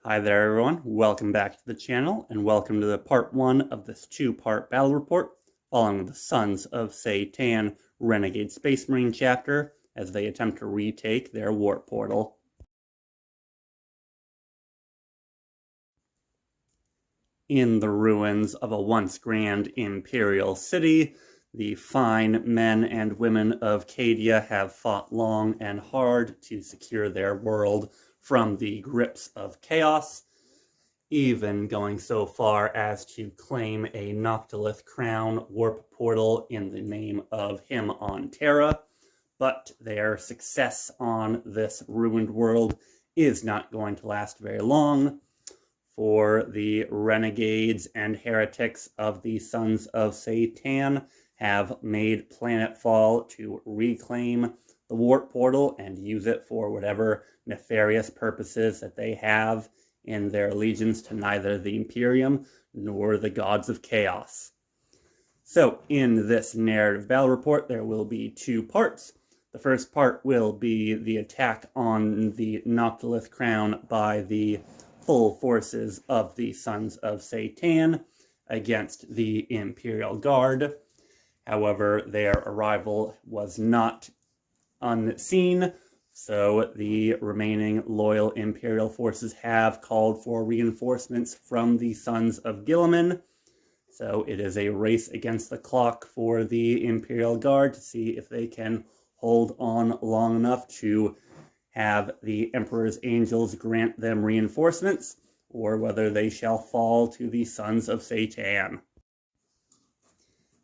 Hi there everyone, welcome back to the channel and welcome to the part 1 of this 2-part battle report following the Sons of Sey'tan Renegade Space Marine chapter as they attempt to retake their warp portal. In the ruins of a once grand Imperial city, the fine men and women of Cadia have fought long and hard to secure their world from the grips of chaos, even going so far as to claim a Noctilith crown warp portal in the name of him on Terra. But their success on this ruined world is not going to last very long, for the renegades and heretics of the Sons of Sey'tan have made planetfall to reclaim the warp portal and use it for whatever nefarious purposes that they have in their allegiance to neither the Imperium nor the gods of chaos. So, in this narrative battle report, there will be 2 parts. The first part will be the attack on the Noctilith crown by the full forces of the Sons of Sey'tan against the Imperial Guard. However, their arrival was not unseen, so the remaining loyal Imperial forces have called for reinforcements from the Sons of Guilliman. So it is a race against the clock for the Imperial Guard to see if they can hold on long enough to have the Emperor's Angels grant them reinforcements, or whether they shall fall to the Sons of Sey'tan.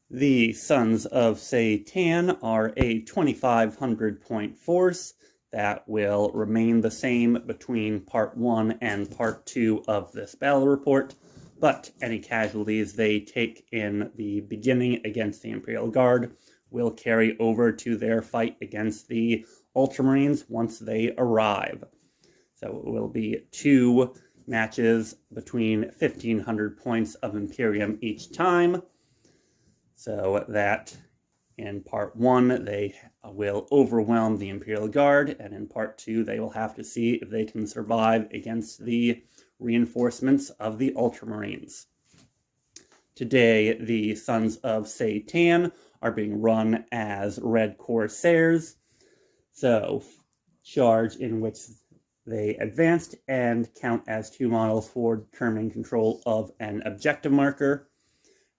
The Sons of Sey'tan are a 2,500 point force that will remain the same between part 1 and part 2 of this battle report, but any casualties they take in the beginning against the Imperial Guard will carry over to their fight against the Ultramarines once they arrive. So it will be 2 matches between 1,500 points of Imperium each time, so that in part 1 they will overwhelm the Imperial Guard, and in part 2 they will have to see if they can survive against the reinforcements of the Ultramarines. Today, the Sons of Sey'tan are being run as Red Corsairs, so charge in which they advanced and count as 2 models for determining control of an objective marker.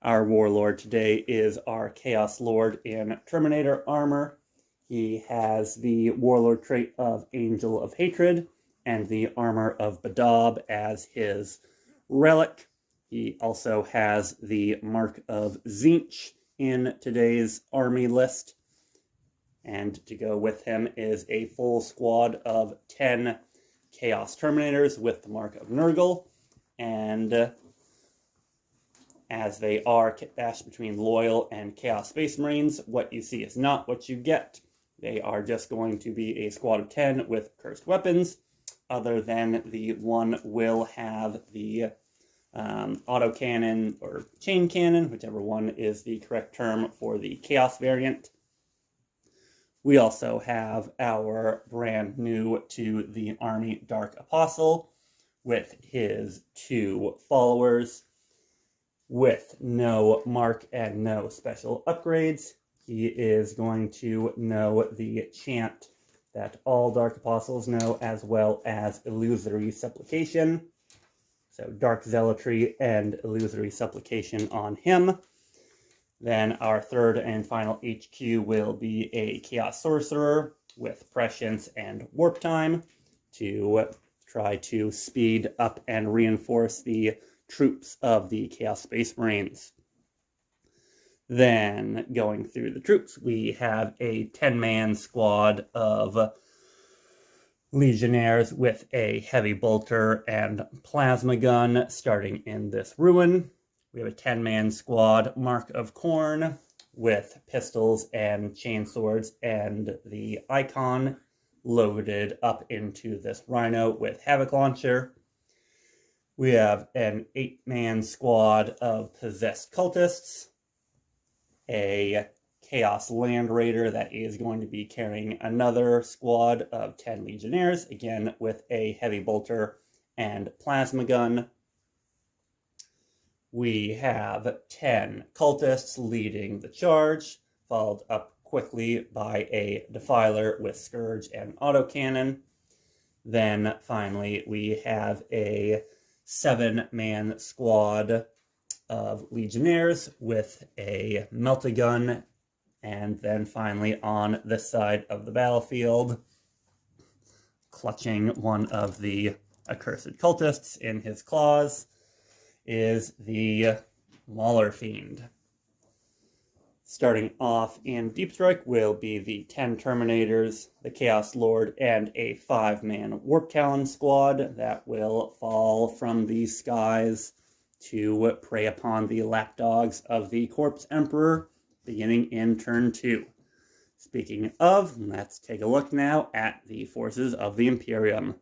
Our warlord today is our Chaos Lord in Terminator armor. He has the warlord trait of Angel of Hatred and the armor of Badab as his relic. He also has the mark of Tzeentch in today's army list. And to go with him is a full squad of 10 Chaos Terminators with the mark of Nurgle. And as they are kitbashed between Loyal and Chaos Space Marines, what you see is not what you get. They are just going to be a squad of 10 with cursed weapons, other than the one will have the autocannon or chain cannon, whichever one is the correct term for the Chaos variant. We also have our brand new to the Army Dark Apostle with his 2 followers, with no mark and no special upgrades. He is going to know the chant that all Dark Apostles know, as well as Illusory Supplication. So Dark Zealotry and Illusory Supplication on him. Then our third and final HQ will be a Chaos Sorcerer with Prescience and Warp Time to try to speed up and reinforce the troops of the Chaos Space Marines. Then, going through the troops, we have a 10-man squad of Legionnaires with a heavy bolter and plasma gun starting in this ruin. We have a 10-man squad Mark of Khorne with pistols and chainswords and the icon loaded up into this Rhino with Havoc Launcher. We have an 8-man squad of possessed cultists, a Chaos Land Raider that is going to be carrying another squad of 10 Legionnaires, again with a heavy bolter and plasma gun. We have 10 cultists leading the charge, followed up quickly by a defiler with scourge and autocannon. Then finally we have a 7-man squad of legionnaires with a melta-gun, and then finally on this side of the battlefield, clutching one of the accursed cultists in his claws, is the Mauler Fiend. Starting off in Deep Strike will be the 10 Terminators, the Chaos Lord, and a 5-man Warp Talon squad that will fall from the skies to prey upon the lapdogs of the Corpse Emperor, beginning in turn 2. Speaking of, let's take a look now at the forces of the Imperium.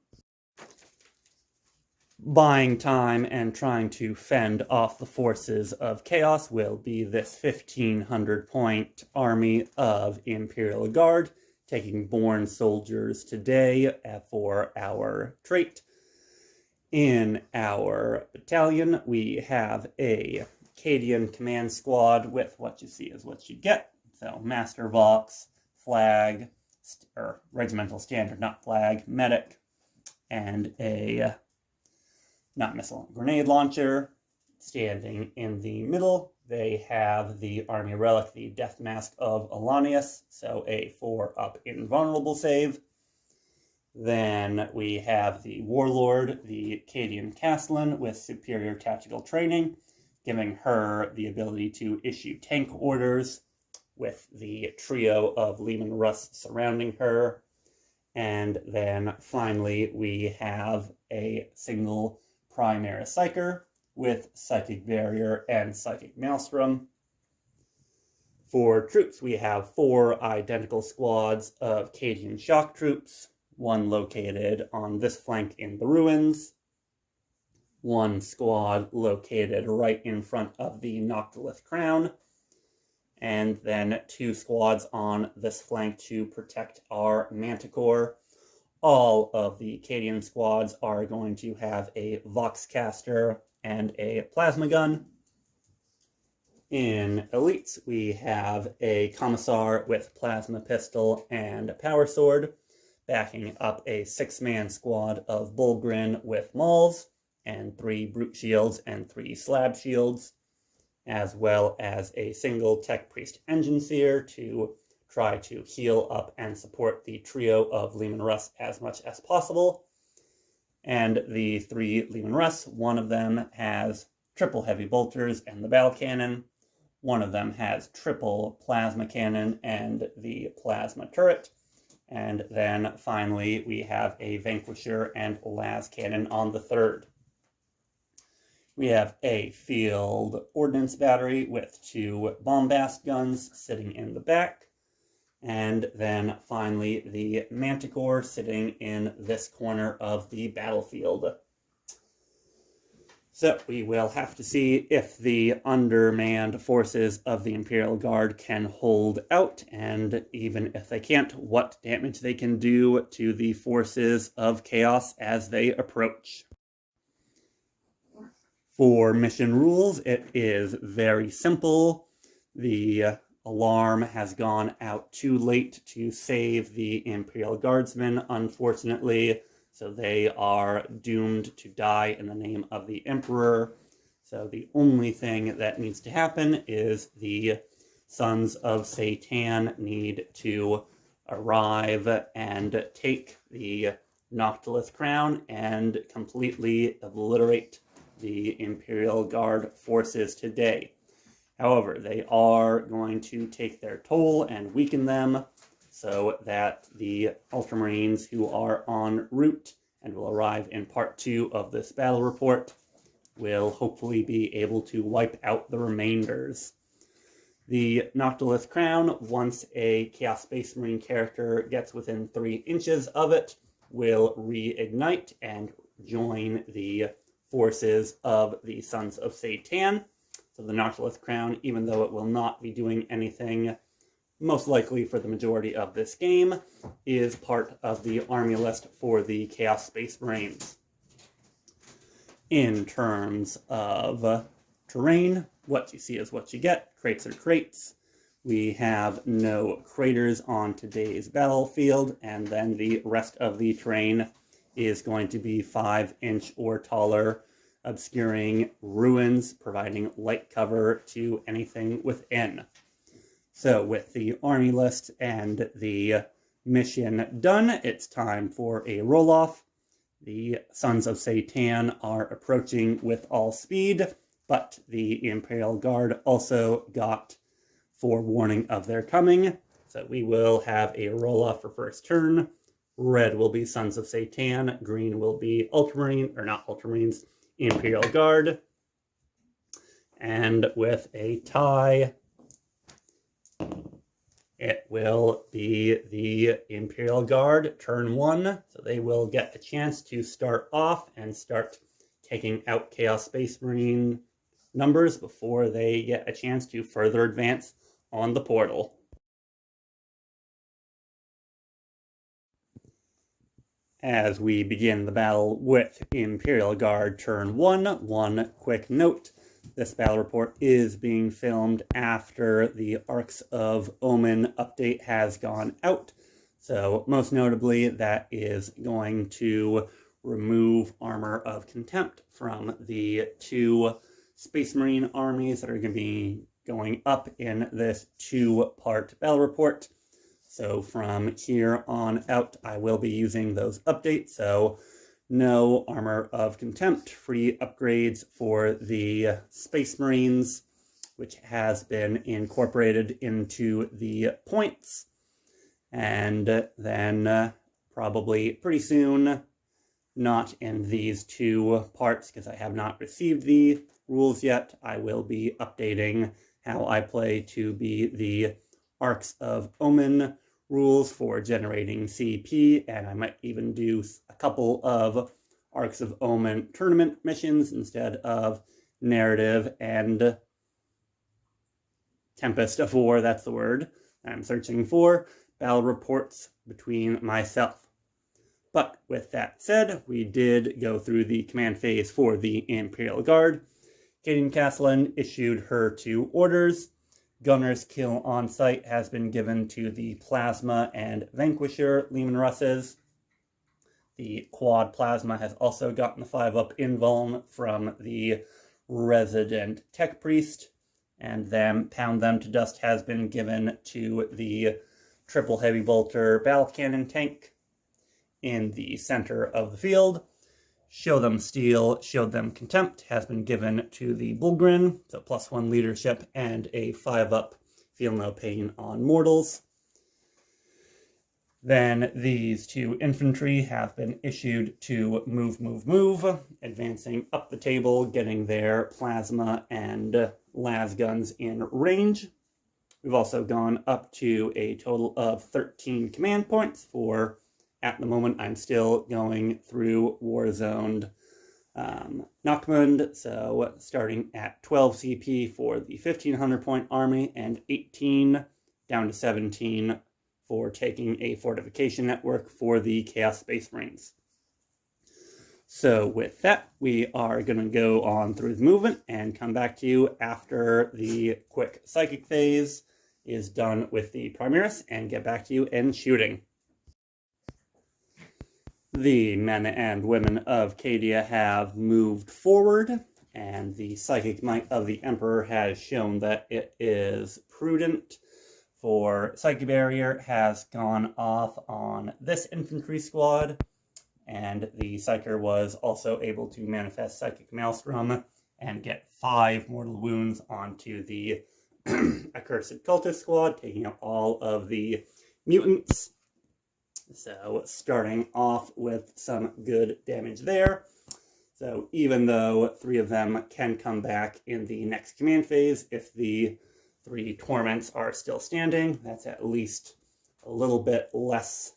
Buying time and trying to fend off the forces of Chaos will be this 1,500-point army of Imperial Guard, taking born soldiers today for our trait. In our battalion, we have a Cadian command squad with what you see is what you get. So, Master Vox, Flag, or Regimental Standard, not Flag, Medic, and a not missile, grenade launcher. Standing in the middle, they have the Army Relic, the Death Mask of Alanius, so a 4-up invulnerable save. Then we have the Warlord, the Cadian Castellan, with superior tactical training, giving her the ability to issue tank orders with the trio of Leman Russ surrounding her. And then finally we have a single Primaris Psyker with Psychic Barrier and Psychic Maelstrom. For troops, we have 4 identical squads of Cadian shock troops, one located on this flank in the ruins, one squad located right in front of the Noctilith crown, and then 2 squads on this flank to protect our Manticore. All of the Cadian squads are going to have a Voxcaster and a plasma gun. In Elites, we have a Commissar with plasma pistol and power sword, backing up a 6-man squad of Bullgrin with mauls, and 3 brute shields and 3 slab shields, as well as a single Tech Priest Engine Seer to try to heal up and support the trio of Leman Russ as much as possible. And the 3 Leman Russ, one of them has triple heavy bolters and the battle cannon, one of them has triple plasma cannon and the plasma turret, and then finally we have a Vanquisher and las cannon on the 3rd. We have a field ordnance battery with 2 bombast guns sitting in the back, and then finally the Manticore sitting in this corner of the battlefield. So we will have to see if the undermanned forces of the Imperial Guard can hold out, and even if they can't, what damage they can do to the forces of Chaos as they approach. For mission rules, it is very simple. The alarm has gone out too late to save the Imperial Guardsmen, unfortunately, so they are doomed to die in the name of the Emperor. So the only thing that needs to happen is the Sons of Sey'tan need to arrive and take the Noctilith crown and completely obliterate the Imperial Guard forces today. However, they are going to take their toll and weaken them so that the Ultramarines who are en route and will arrive in part 2 of this battle report will hopefully be able to wipe out the remainders. The Noctilith crown, once a Chaos Space Marine character gets within 3 inches of it, will reignite and join the forces of the Sons of Sey'tan. So the Noctilith crown, even though it will not be doing anything most likely for the majority of this game, is part of the army list for the Chaos Space Marines. In terms of terrain, what you see is what you get. Crates are crates. We have no craters on today's battlefield, and then the rest of the terrain is going to be 5-inch or taller, obscuring ruins, providing light cover to anything within. So with the army list and the mission done, it's time for a roll-off. The Sons of Sey'tan are approaching with all speed, but the Imperial Guard also got forewarning of their coming. So we will have a roll-off for first turn. Red will be Sons of Sey'tan, green will be Ultramarine, or not Ultramarines, Imperial Guard. And with a tie, it will be the Imperial Guard, turn 1, so they will get a chance to start off and start taking out Chaos Space Marine numbers before they get a chance to further advance on the portal. As we begin the battle with Imperial Guard turn 1, one quick note. This battle report is being filmed after the Arcs of Omen update has gone out. So most notably, that is going to remove Armor of Contempt from the 2 Space Marine armies that are going to be going up in this 2-part battle report. So from here on out, I will be using those updates. So no Armor of Contempt, free upgrades for the Space Marines, which has been incorporated into the points. And then probably pretty soon, not in these 2 parts because I have not received the rules yet, I will be updating how I play to be the Arcs of Omen rules for generating CP, and I might even do a couple of Arcs of Omen tournament missions instead of narrative and Tempest of War, that's the word I'm searching for, battle reports between myself. But with that said, we did go through the command phase for the Imperial Guard. Cadia Castellan issued her 2 orders. Gunner's kill on site has been given to the Plasma and Vanquisher Leman Russes. The Quad Plasma has also gotten the 5-up invuln from the Resident Tech Priest, and then Pound Them to Dust has been given to the Triple Heavy Bolter Battle Cannon tank in the center of the field. Show Them Steel, Show Them Contempt has been given to the Bullgrin, so +1 leadership and a 5-up Feel No Pain on Mortals. Then these 2 infantry have been issued to move, advancing up the table, getting their plasma and las guns in range. We've also gone up to a total of 13 command points for, at the moment, I'm still going through Warzoned Noctilith, so starting at 12 CP for the 1500 point army and 18 down to 17 for taking a fortification network for the Chaos Space Marines. So with that, we are going to go on through the movement and come back to you after the quick psychic phase is done with the Primaris and get back to you in shooting. The men and women of Cadia have moved forward, and the psychic might of the Emperor has shown that it is prudent. For Psychic Barrier has gone off on this infantry squad, and the Psyker was also able to manifest Psychic Maelstrom and get 5 mortal wounds onto the Accursed Cultist squad, taking out all of the mutants. So starting off with some good damage there. So even though 3 of them can come back in the next command phase, if the 3 torments are still standing, that's at least a little bit less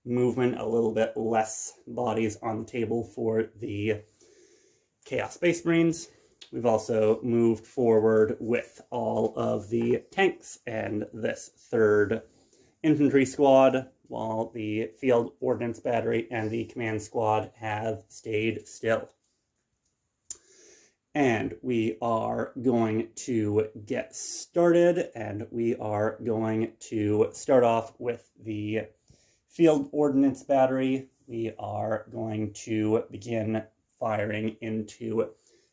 movement, a little bit less bodies on the table for the Chaos Space Marines. We've also moved forward with all of the tanks and this 3rd infantry squad, while the Field Ordnance Battery and the Command Squad have stayed still. And we are going to get started, and we are going to start off with the field ordnance battery. We are going to begin firing into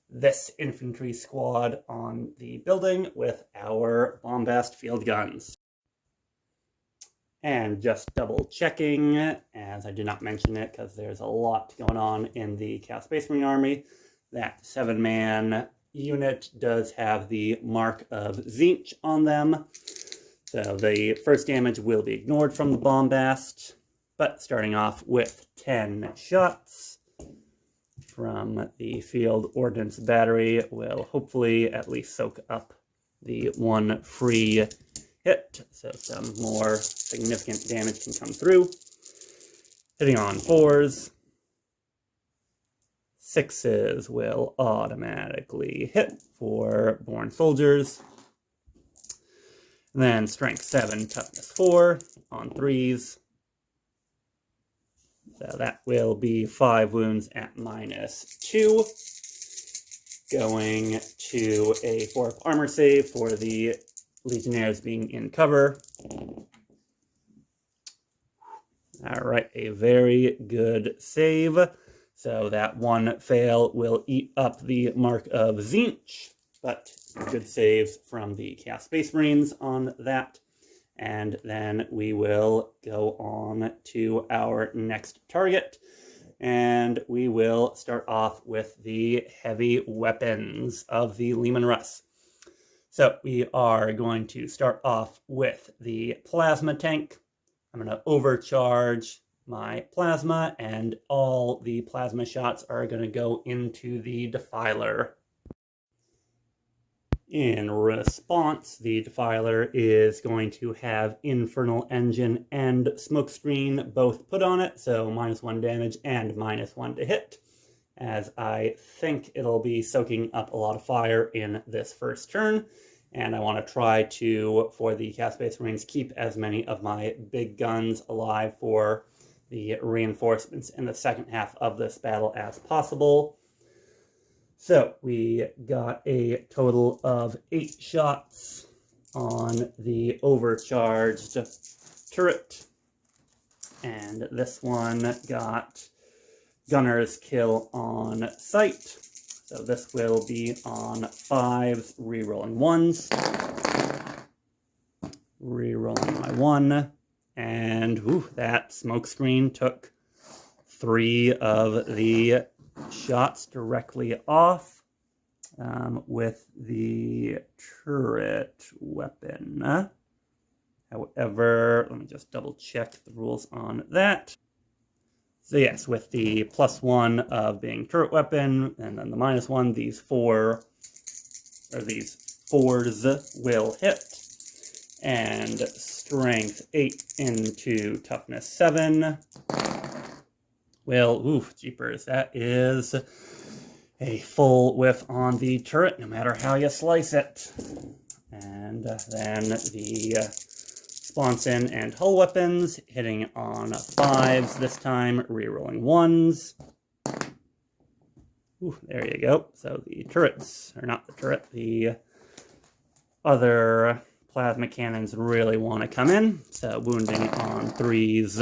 this infantry squad on the building with our bombast field guns. And just double checking, as I did not mention it because there's a lot going on in the Chaos Space Marine Army, that 7-man unit does have the mark of Tzeentch on them. So the first damage will be ignored from the bombast, but starting off with 10 shots from the field ordnance battery will hopefully at least soak up the one free hit, so some more significant damage can come through. Hitting on 4s. 6s will automatically hit for Born Soldiers. And then Strength 7, Toughness 4 on 3s. So that will be 5 wounds at -2. Going to a 4 armor save for the Legionnaires being in cover. Alright, a very good save. So that one fail will eat up the mark of Tzeentch, but good saves from the Chaos Space Marines on that. And then we will go on to our next target, and we will start off with the heavy weapons of the Leman Russ. So we are going to start off with the plasma tank. I'm going to overcharge my plasma, and all the plasma shots are going to go into the Defiler. In response, the Defiler is going to have Infernal Engine and Smokescreen both put on it, so -1 damage and -1 to hit, as I think it'll be soaking up a lot of fire in this first turn. And I want to try to, for the Chaos Space Marines, keep as many of my big guns alive for the reinforcements in the second half of this battle as possible. So we got a total of 8 shots on the overcharged turret. And this one got Gunner's Kill on sight. So this will be on 5s, rerolling 1s. Rerolling my 1. And that Smokescreen took 3 of the shots directly off with the turret weapon. However, let me just double check the rules on that. So yes, with the +1 of being turret weapon, and then the -1, these 4s will hit. And Strength 8 into Toughness 7. Well, jeepers, that is a full whiff on the turret, no matter how you slice it. And then the Sponson and hull weapons, hitting on 5s this time, rerolling 1s. There you go. So the turrets, or not the turret, the other plasma cannons really want to come in. So wounding on 3s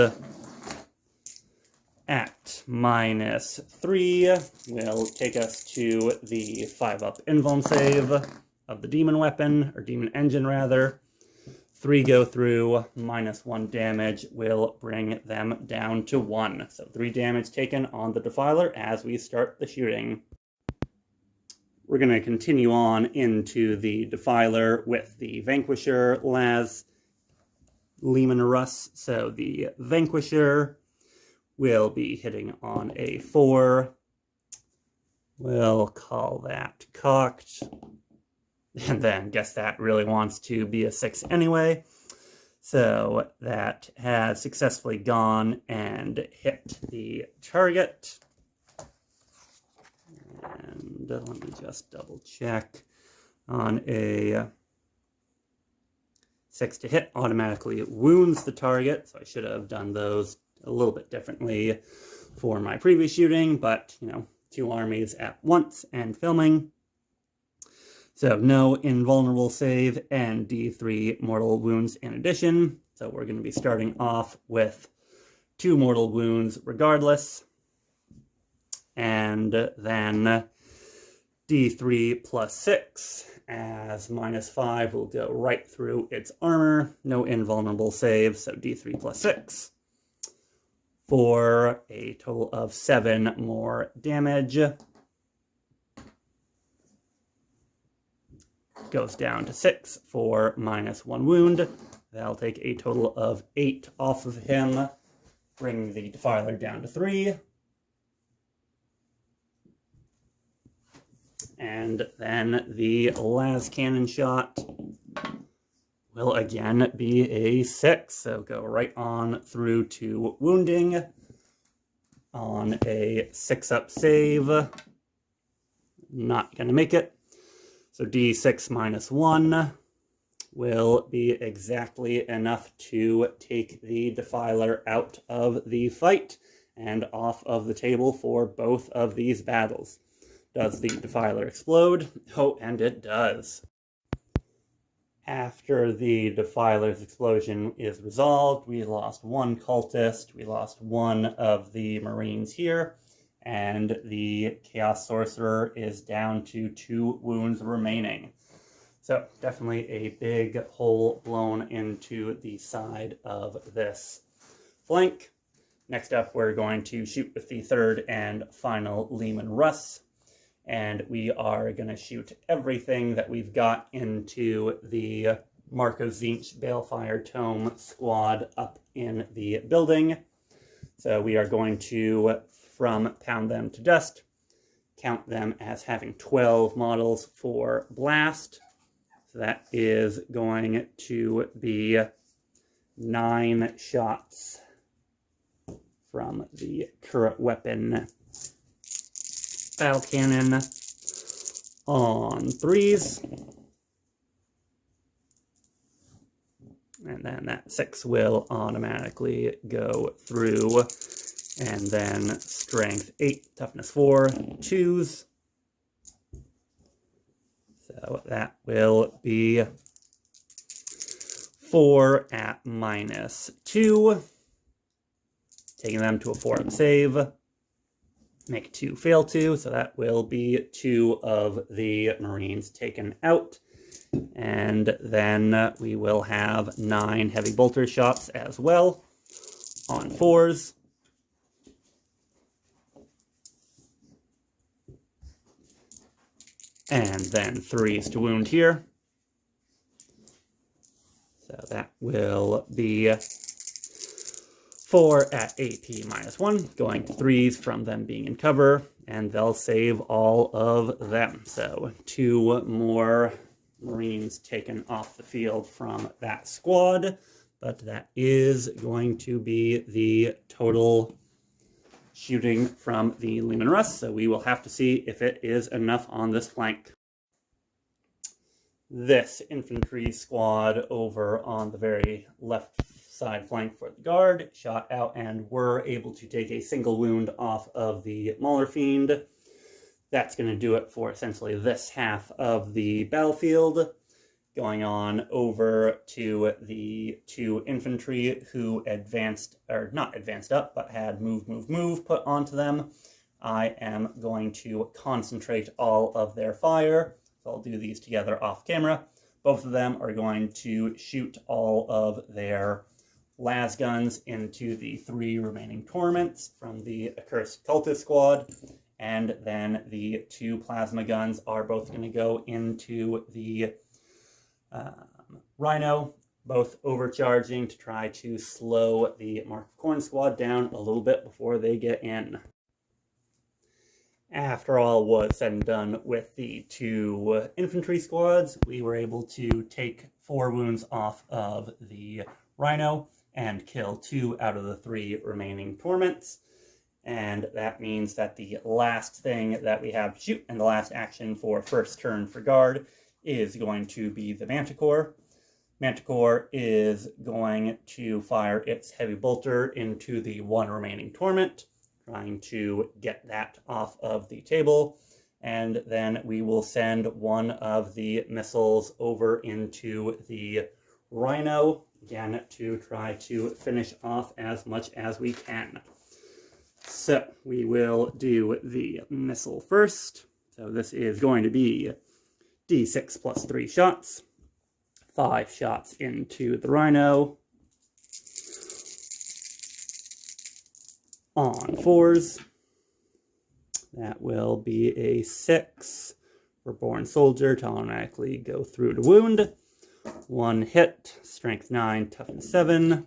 at -3 will take us to the 5-up invuln save of the demon weapon, or demon engine rather. 3 go through, -1 damage will bring them down to 1. So 3 damage taken on the Defiler as we start the shooting. We're going to continue on into the Defiler with the Vanquisher las Leman Russ. So the Vanquisher will be hitting on a 4. We'll call that cocked. And then guess that really wants to be a 6 anyway. So that has successfully gone and hit the target. And let me just double check. On a 6 to hit, automatically wounds the target. So I should have done those a little bit differently for my previous shooting, but, you know, 2 armies at once and filming. So no invulnerable save and D3 mortal wounds in addition. So we're going to be starting off with 2 mortal wounds regardless. And then D3 plus 6 as -5 will go right through its armor. No invulnerable save, so D3 plus 6 for a total of 7 more damage. Goes down to 6 for -1 wound. That'll take a total of 8 off of him, bringing the Defiler down to 3. And then the las cannon shot will again be a 6, so go right on through to wounding on a 6-up save. Not going to make it. So D6 minus 1 will be exactly enough to take the Defiler out of the fight and off of the table for both of these battles. Does the Defiler explode? Oh, and it does. After the Defiler's explosion is resolved, we lost 1 cultist, we lost 1 of the Marines here, and the Chaos Sorcerer is down to 2 wounds remaining. So definitely a big hole blown into the side of this flank. Next up, we're going to shoot with the 3rd and final Leman Russ. And we are going to shoot everything that we've got into the Marco Zinch Balefire Tome squad up in the building. So we are going to, from Pound Them to Dust, count them as having 12 models for Blast. So that is going to be 9 shots from the turret weapon battle cannon on 3s. And then that 6 will automatically go through. And then strength 8, toughness 4, 2s. So that will be 4 at -2. Taking them to a 4-up save. Make 2 fail to, so that will be 2 of the Marines taken out. And then we will have 9 heavy bolter shots as well on 4s. And then 3s to wound here. So that will be 4 at AP -1, going to 3s from them being in cover, and they'll save all of them. So 2 more Marines taken off the field from that squad, but that is going to be the total shooting from the Leman Russ, so we will have to see if it is enough on this flank. This infantry squad over on the very left side flank for the guard shot out and were able to take a single wound off of the Mauler Fiend. That's going to do it for essentially this half of the battlefield. Going on over to the 2 infantry who advanced, or not advanced up, but had move put onto them. I am going to concentrate all of their fire. So I'll do these together off camera. Both of them are going to shoot all of their las guns into the 3 remaining torments from the accursed cultist squad, and then the 2 plasma guns are both going to go into the Rhino, both overcharging to try to slow the Mark of Corn squad down a little bit before they get in. After all was said and done with the 2 infantry squads, we were able to take 4 wounds off of the Rhino and kill 2 out of the 3 remaining torments. And that means that the last thing that we have to shoot and the last action for first turn for guard is going to be the Manticore. Manticore is going to fire its heavy bolter into the 1 remaining torment, trying to get that off of the table. and then we will send one of the missiles over into the Rhino, again, to try to finish off as much as we can. So we will do the missile first. So this is going to be D6 plus 3 shots. 5 shots into the Rhino. On 4s. That will be a 6 for Born Soldier to automatically go through to wound. 1 hit, strength 9, toughness 7.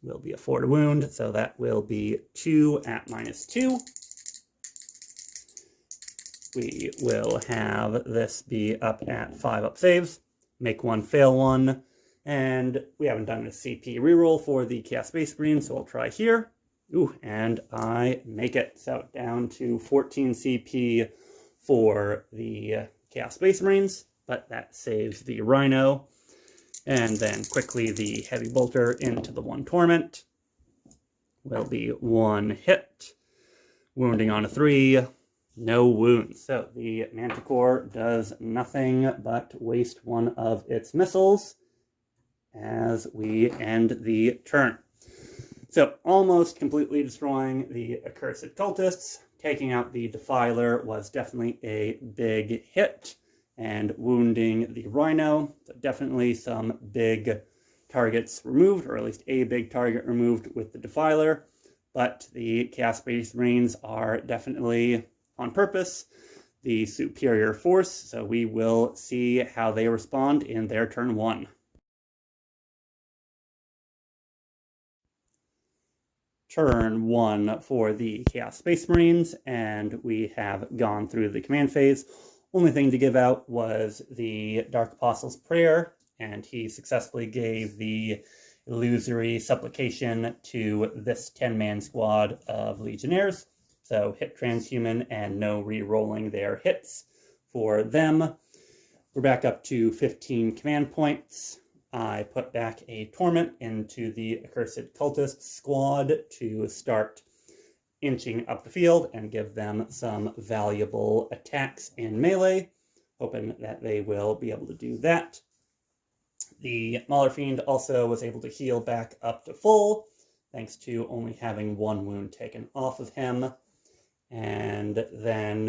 Will be a 4 to wound, so that will be 2 at -2. We will have this be up at 5 up saves, make 1 fail 1, and we haven't done a CP reroll for the Chaos Space Marine, so I'll try here. Ooh, and I make it, so down to 14 CP for the Chaos Space Marines, but that saves the Rhino. And then quickly the Heavy Bolter into the 1 Torment. Will be 1 hit. Wounding on a 3. No wounds. So the Manticore does nothing but waste 1 of its missiles as we end the turn. So almost completely destroying the Accursed Cultists. Taking out the Defiler was definitely a big hit. And wounding the Rhino, so definitely some big targets removed, or at least a big target removed with the Defiler. But the Chaos Space Marines are definitely, on purpose, the superior force, so we will see how they respond in their turn 1. Turn 1 for the Chaos Space Marines, and we have gone through the command phase. Only thing to give out was the Dark Apostle's Prayer, and he successfully gave the illusory supplication to this 10-man squad of Legionnaires. So hit transhuman and no re-rolling their hits for them. We're back up to 15 command points. I put back a Torment into the Accursed Cultist squad to start inching up the field and give them some valuable attacks in melee, hoping that they will be able to do that. The Mauler Fiend also was able to heal back up to full, thanks to only having 1 wound taken off of him. And then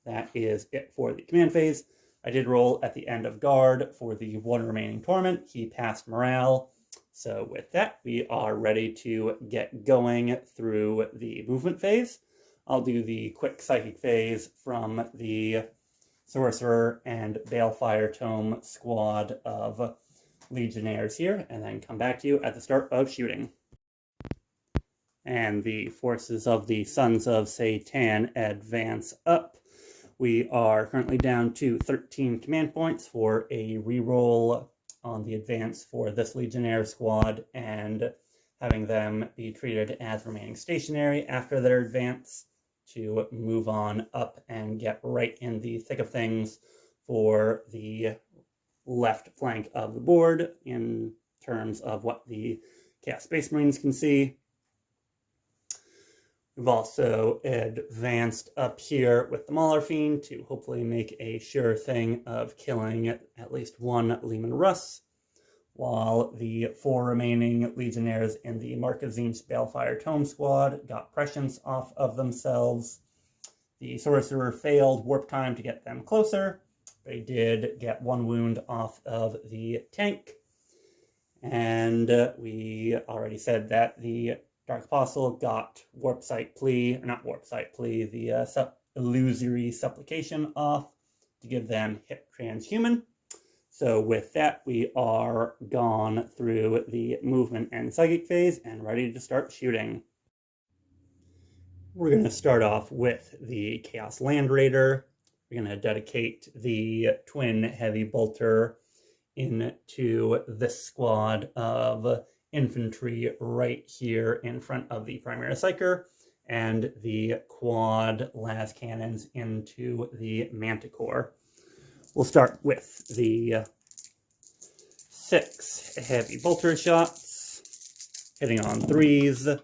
that is it for the command phase. I did roll at the end of guard for the 1 remaining Torment. He passed morale. So with that, we are ready to get going through the movement phase. I'll do the quick psychic phase from the Sorcerer and Balefire Tome squad of Legionnaires here, and then come back to you at the start of shooting. And the forces of the Sons of Sey'tan advance up. We are currently down to 13 command points for a reroll on the advance for this Legionnaire squad, and having them be treated as remaining stationary after their advance to move on up and get right in the thick of things for the left flank of the board in terms of what the Chaos Space Marines can see. We've also advanced up here with the Mauler Fiend to hopefully make a sure thing of killing at least 1 Leman Russ, while the 4 remaining Legionnaires in the Mark of Tzeentch Balefire Tome squad got prescience off of themselves. The Sorcerer failed warp time to get them closer. They did get 1 wound off of the tank. And we already said that the Dark Apostle got Warp Sight Plea, or not Warp Sight Plea, the Illusory Supplication off to give them hit transhuman. So with that, we are gone through the movement and psychic phase and ready to start shooting. We're going to start off with the Chaos Land Raider. We're going to dedicate the twin Heavy Bolter into this squad of infantry right here in front of the Primary Psyker, and the quad las cannons into the Manticore. We'll start with the 6 Heavy Bolter shots, hitting on 3s,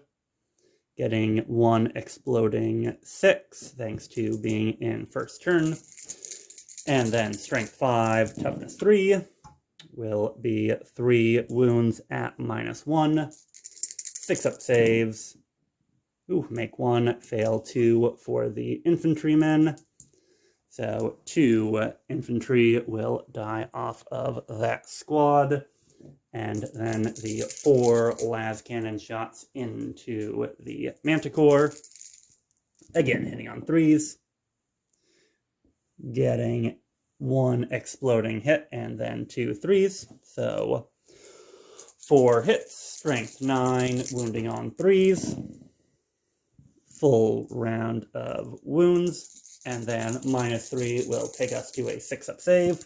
getting 1 exploding 6, thanks to being in first turn. And then strength 5, toughness 3 will be 3 wounds at -1, 6 up saves. Ooh, make 1, fail 2 for the infantrymen. So 2 infantry will die off of that squad. And then the 4 las cannon shots into the manticore. Again, hitting on 3s. Getting 1 exploding hit and then 2 3s. So 4 hits, strength 9, wounding on 3s. Full round of wounds. And then -3 will take us to a 6 up save.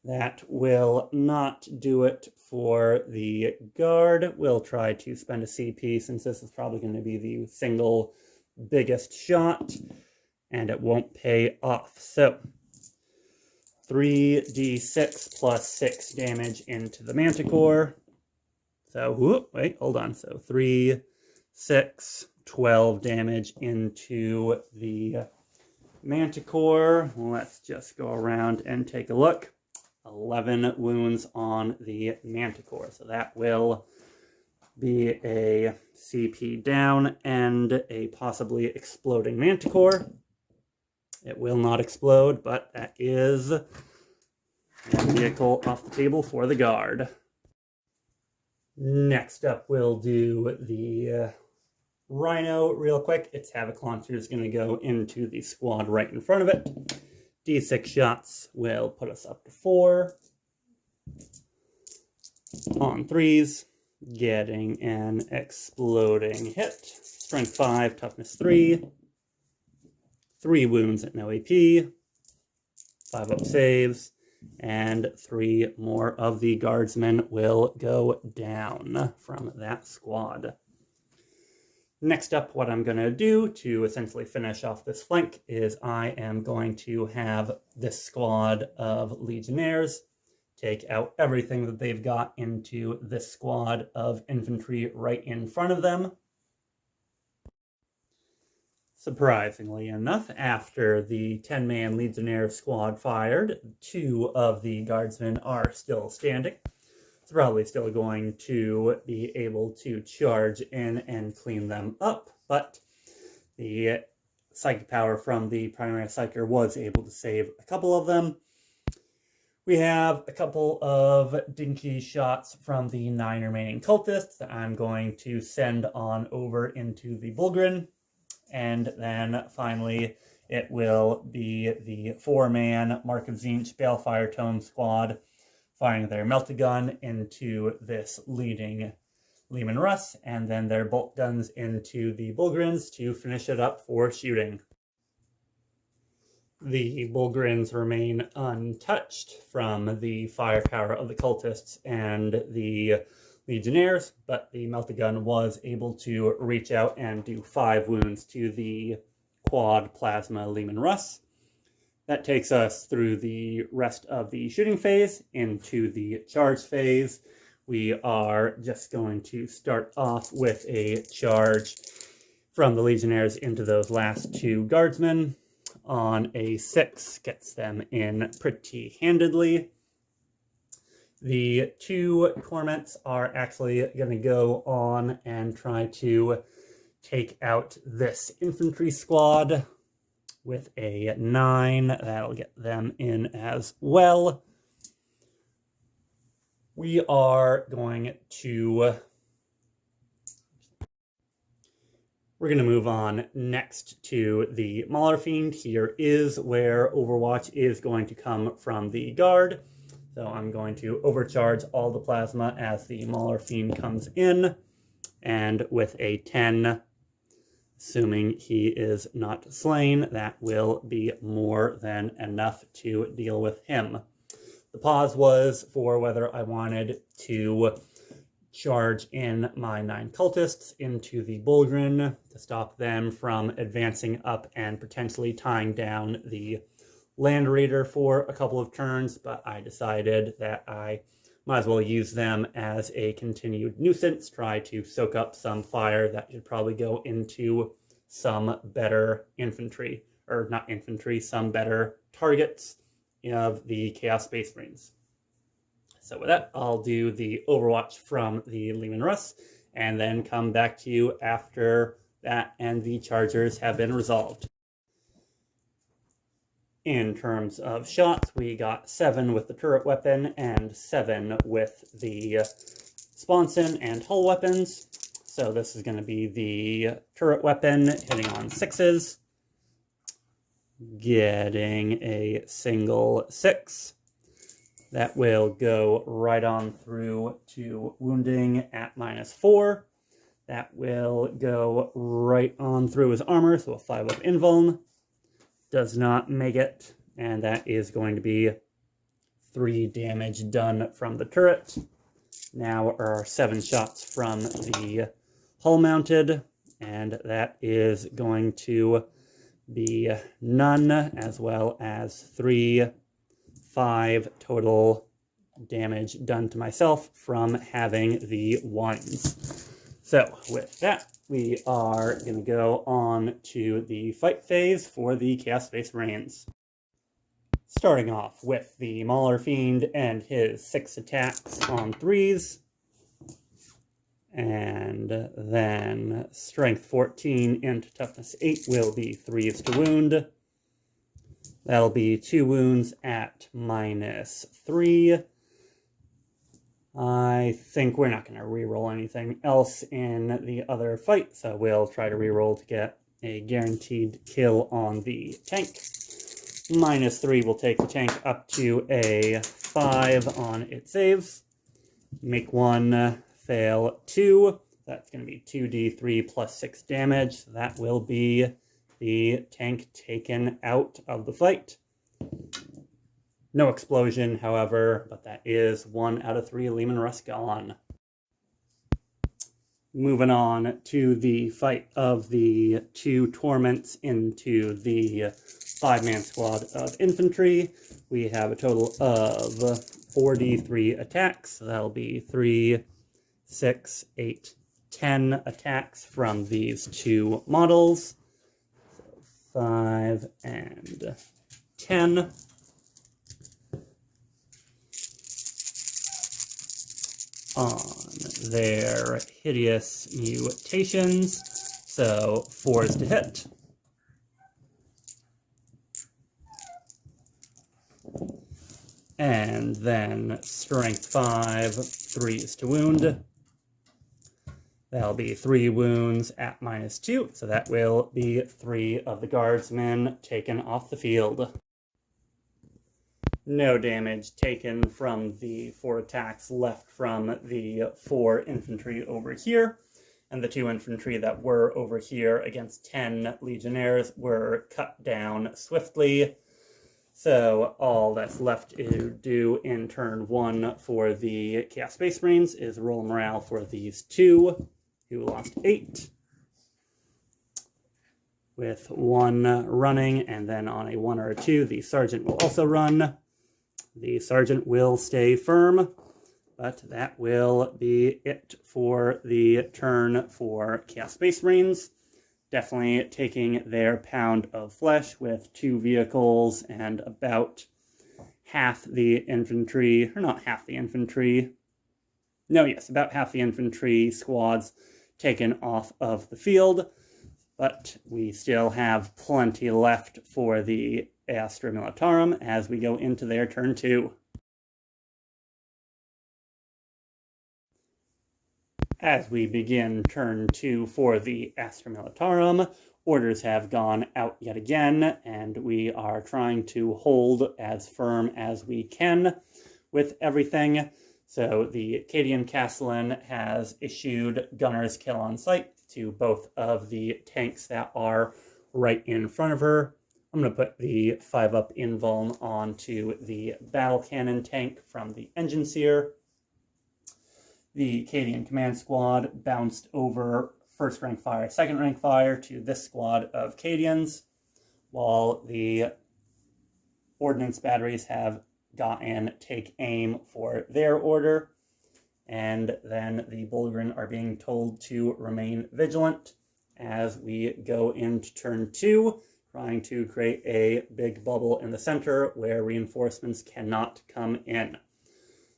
That will not do it for the guard. We'll try to spend a CP since this is probably going to be the single biggest shot, and it won't pay off. So 3d6 plus 6 damage into the manticore. So, whoop, wait, hold on. So 3, 6, 12 damage into the manticore. Let's just go around and take a look. 11 wounds on the manticore. So that will be a CP down and a possibly exploding manticore. It will not explode, but that is a vehicle off the table for the guard. Next up, we'll do the Rhino real quick. Its Havoc Launcher is going to go into the squad right in front of it. D6 shots will put us up to 4. On 3s, getting an exploding hit. Strength 5, toughness 3. 3 wounds at no AP. 5 up saves. And 3 more of the guardsmen will go down from that squad. Next up, what I'm going to do to essentially finish off this flank is I am going to have this squad of Legionnaires take out everything that they've got into this squad of infantry right in front of them. Surprisingly enough, after the 10-man Legionnaire squad fired, 2 of the guardsmen are still standing. It's probably still going to be able to charge in and clean them up, but the psychic power from the primary psyker was able to save a couple of them. We have a couple of dinky shots from the 9 remaining cultists that I'm going to send on over into the Bulgrin. And then finally, it will be the 4-man Mark of Tzeentch Balefire Tome squad firing their melta-gun into this leading Leman Russ, and then their bolt guns into the Bulgrins to finish it up for shooting. The Bulgrins remain untouched from the firepower of the cultists and the Legionnaires, but the melta-gun was able to reach out and do 5 wounds to the quad plasma Leman Russ. That takes us through the rest of the shooting phase into the charge phase. We are just going to start off with a charge from the Legionnaires into those last 2 guardsmen. On a 6, gets them in pretty handedly. The 2 Torments are actually going to go on and try to take out this infantry squad. With a 9, that'll get them in as well. We are going to... We're going to move on next to the Mauler Fiend. Here is where Overwatch is going to come from the guard. So I'm going to overcharge all the plasma as the Mauler Fiend comes in. And with a 10... assuming he is not slain, that will be more than enough to deal with him. The pause was for whether I wanted to charge in my 9 cultists into the Bulgrin to stop them from advancing up and potentially tying down the Land Raider for a couple of turns, but I decided that I might as well use them as a continued nuisance, try to soak up some fire that should probably go into some better infantry, or not infantry, some better targets of the Chaos Space Marines. So with that, I'll do the Overwatch from the Leman Russ, and then come back to you after that and the Chargers have been resolved. In terms of shots, we got 7 with the turret weapon and 7 with the sponson and hull weapons. So this is going to be the turret weapon hitting on 6s, getting a single 6. That will go right on through to wounding at -4. That will go right on through his armor, so a 5-up invuln. Does not make it, and that is going to be 3 damage done from the turret. Now our 7 shots from the hull mounted, and that is going to be none, as well as 5 total damage done to myself from having the ones. So with that, we are going to go on to the fight phase for the Chaos Space Marines. Starting off with the Mauler Fiend and his 6 attacks on 3s. And then Strength 14 and Toughness 8 will be 3s to wound. That'll be 2 wounds at -3. I think we're not going to reroll anything else in the other fight, so we'll try to reroll to get a guaranteed kill on the tank. -3 will take the tank up to a 5 on its saves. Make 1, fail 2. That's going to be 2d3 plus 6 damage. So that will be the tank taken out of the fight. No explosion, however, but that is 1 out of 3 Leman Russ gone. Moving on to the fight of the 2 Torments into the 5-man squad of infantry. We have a total of 4d3 attacks. So that'll be 3, 6, 8, 10 attacks from these 2 models. So 5 and 10. On their hideous mutations, so 4s to hit. And then Strength 5, 3s to wound. That'll be 3 wounds at -2, so that will be 3 of the guardsmen taken off the field. No damage taken from the 4 attacks left from the 4 infantry over here, and the 2 infantry that were over here against 10 legionnaires were cut down swiftly. So all that's left to do in turn 1 for the Chaos Space Marines is roll morale for these 2, who lost 8. With 1 running, and then on a 1 or a 2, the sergeant will also run. The sergeant will stay firm, but that will be it for the turn for Chaos Space Marines. Definitely taking their pound of flesh with 2 vehicles and about half the infantry, or not half the infantry, no, yes, about half the infantry squads taken off of the field, but we still have plenty left for the Astra Militarum as we go into their turn 2. As we begin turn 2 for the Astra Militarum, orders have gone out yet again, and we are trying to hold as firm as we can with everything. So the Cadian Castellan has issued Gunner's Kill on Sight to both of the tanks that are right in front of her. I'm going to put the 5-up invuln onto the battle cannon tank from the engine seer. The Cadian command squad bounced over first rank fire, second rank fire to this squad of Cadians, while the ordnance batteries have got in take aim for their order. And then the Bulgren are being told to remain vigilant as we go into turn 2, trying to create a big bubble in the center where reinforcements cannot come in.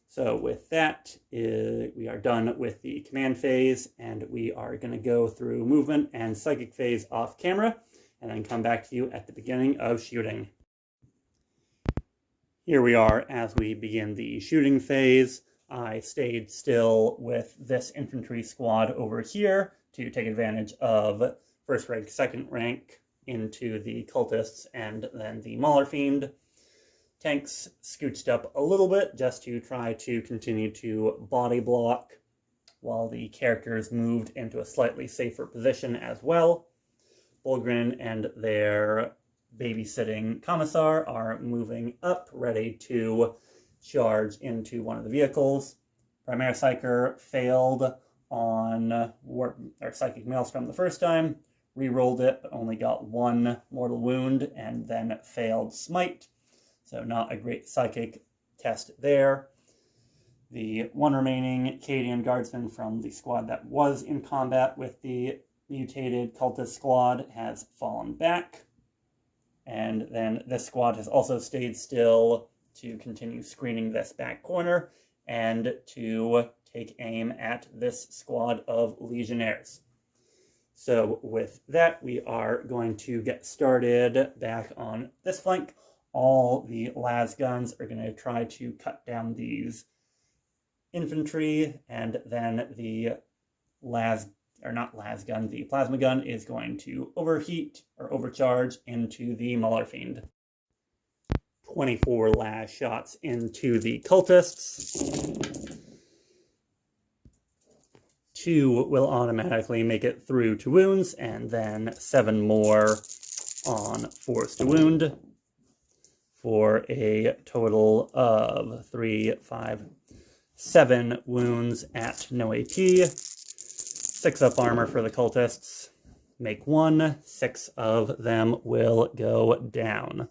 So with that, we are done with the command phase, and we are going to go through movement and psychic phase off camera, and then come back to you at the beginning of shooting. Here we are as we begin the shooting phase. I stayed still with this infantry squad over here to take advantage of first rank, second rank into the cultists and then the Mauler Fiend. Tanks scooched up a little bit just to try to continue to body block while the characters moved into a slightly safer position as well. Bulgren and their babysitting commissar are moving up, ready to charge into one of the vehicles. Primaire Psyker failed on Psychic Maelstrom the first time, re-rolled it, but only got 1 mortal wound, and then failed Smite. So not a great psychic test there. The one remaining Cadian guardsman from the squad that was in combat with the mutated cultist squad has fallen back. And then this squad has also stayed still to continue screening this back corner and to take aim at this squad of legionnaires. So with that, we are going to get started back on this flank. All the las guns are going to try to cut down these infantry, and then the the plasma gun is going to overheat or overcharge into the Mauler Fiend. 24 las shots into the cultists. 2 will automatically make it through to wounds, and then 7 more on force to wound, for a total of 7 wounds at no AP. 6 up armor for the cultists. Make 1. 6 of them will go down.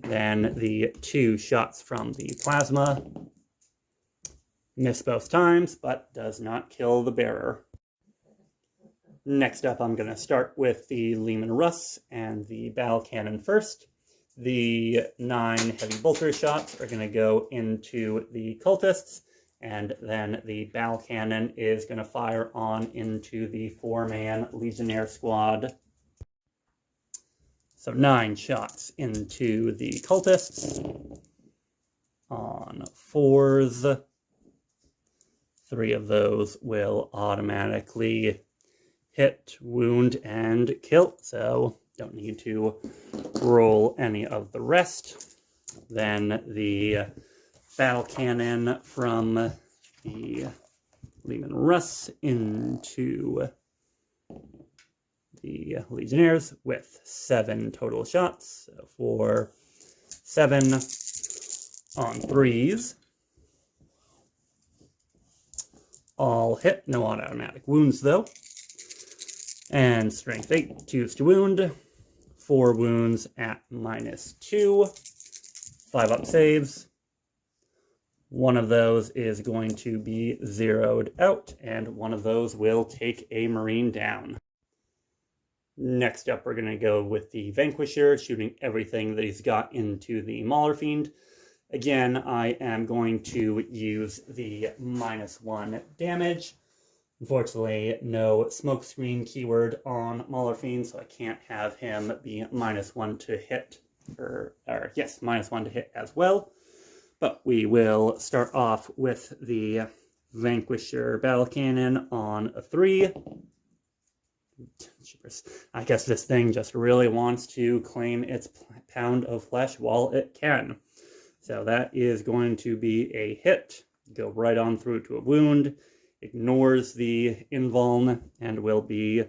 Then the 2 shots from the plasma. Miss both times, but does not kill the bearer. Next up, I'm going to start with the Leman Russ and the Battle Cannon first. The 9 heavy bolter shots are going to go into the cultists, and then the Battle Cannon is going to fire on into the 4-man Legionnaire squad. So 9 shots into the cultists on 4s. 3 of those will automatically hit, wound, and kill, so don't need to roll any of the rest. Then the Battle Cannon from the Leman Russ into the Legionnaires with 7 total shots, so for 7 on 3s. All hit, no automatic wounds though. And strength 8, 2s to wound. 4 wounds at -2. 5 up saves. 1 of those is going to be zeroed out, and 1 of those will take a Marine down. Next up, we're going to go with the Vanquisher, shooting everything that he's got into the Mauler Fiend. Again, I am going to use the -1 damage. Unfortunately, no smokescreen keyword on Mauler Fiend, so I can't have him be -1 to hit, yes, -1 to hit as well. But we will start off with the Vanquisher Battle Cannon on a 3. I guess this thing just really wants to claim its pound of flesh while it can. So that is going to be a hit. Go right on through to a wound. Ignores the invuln and will be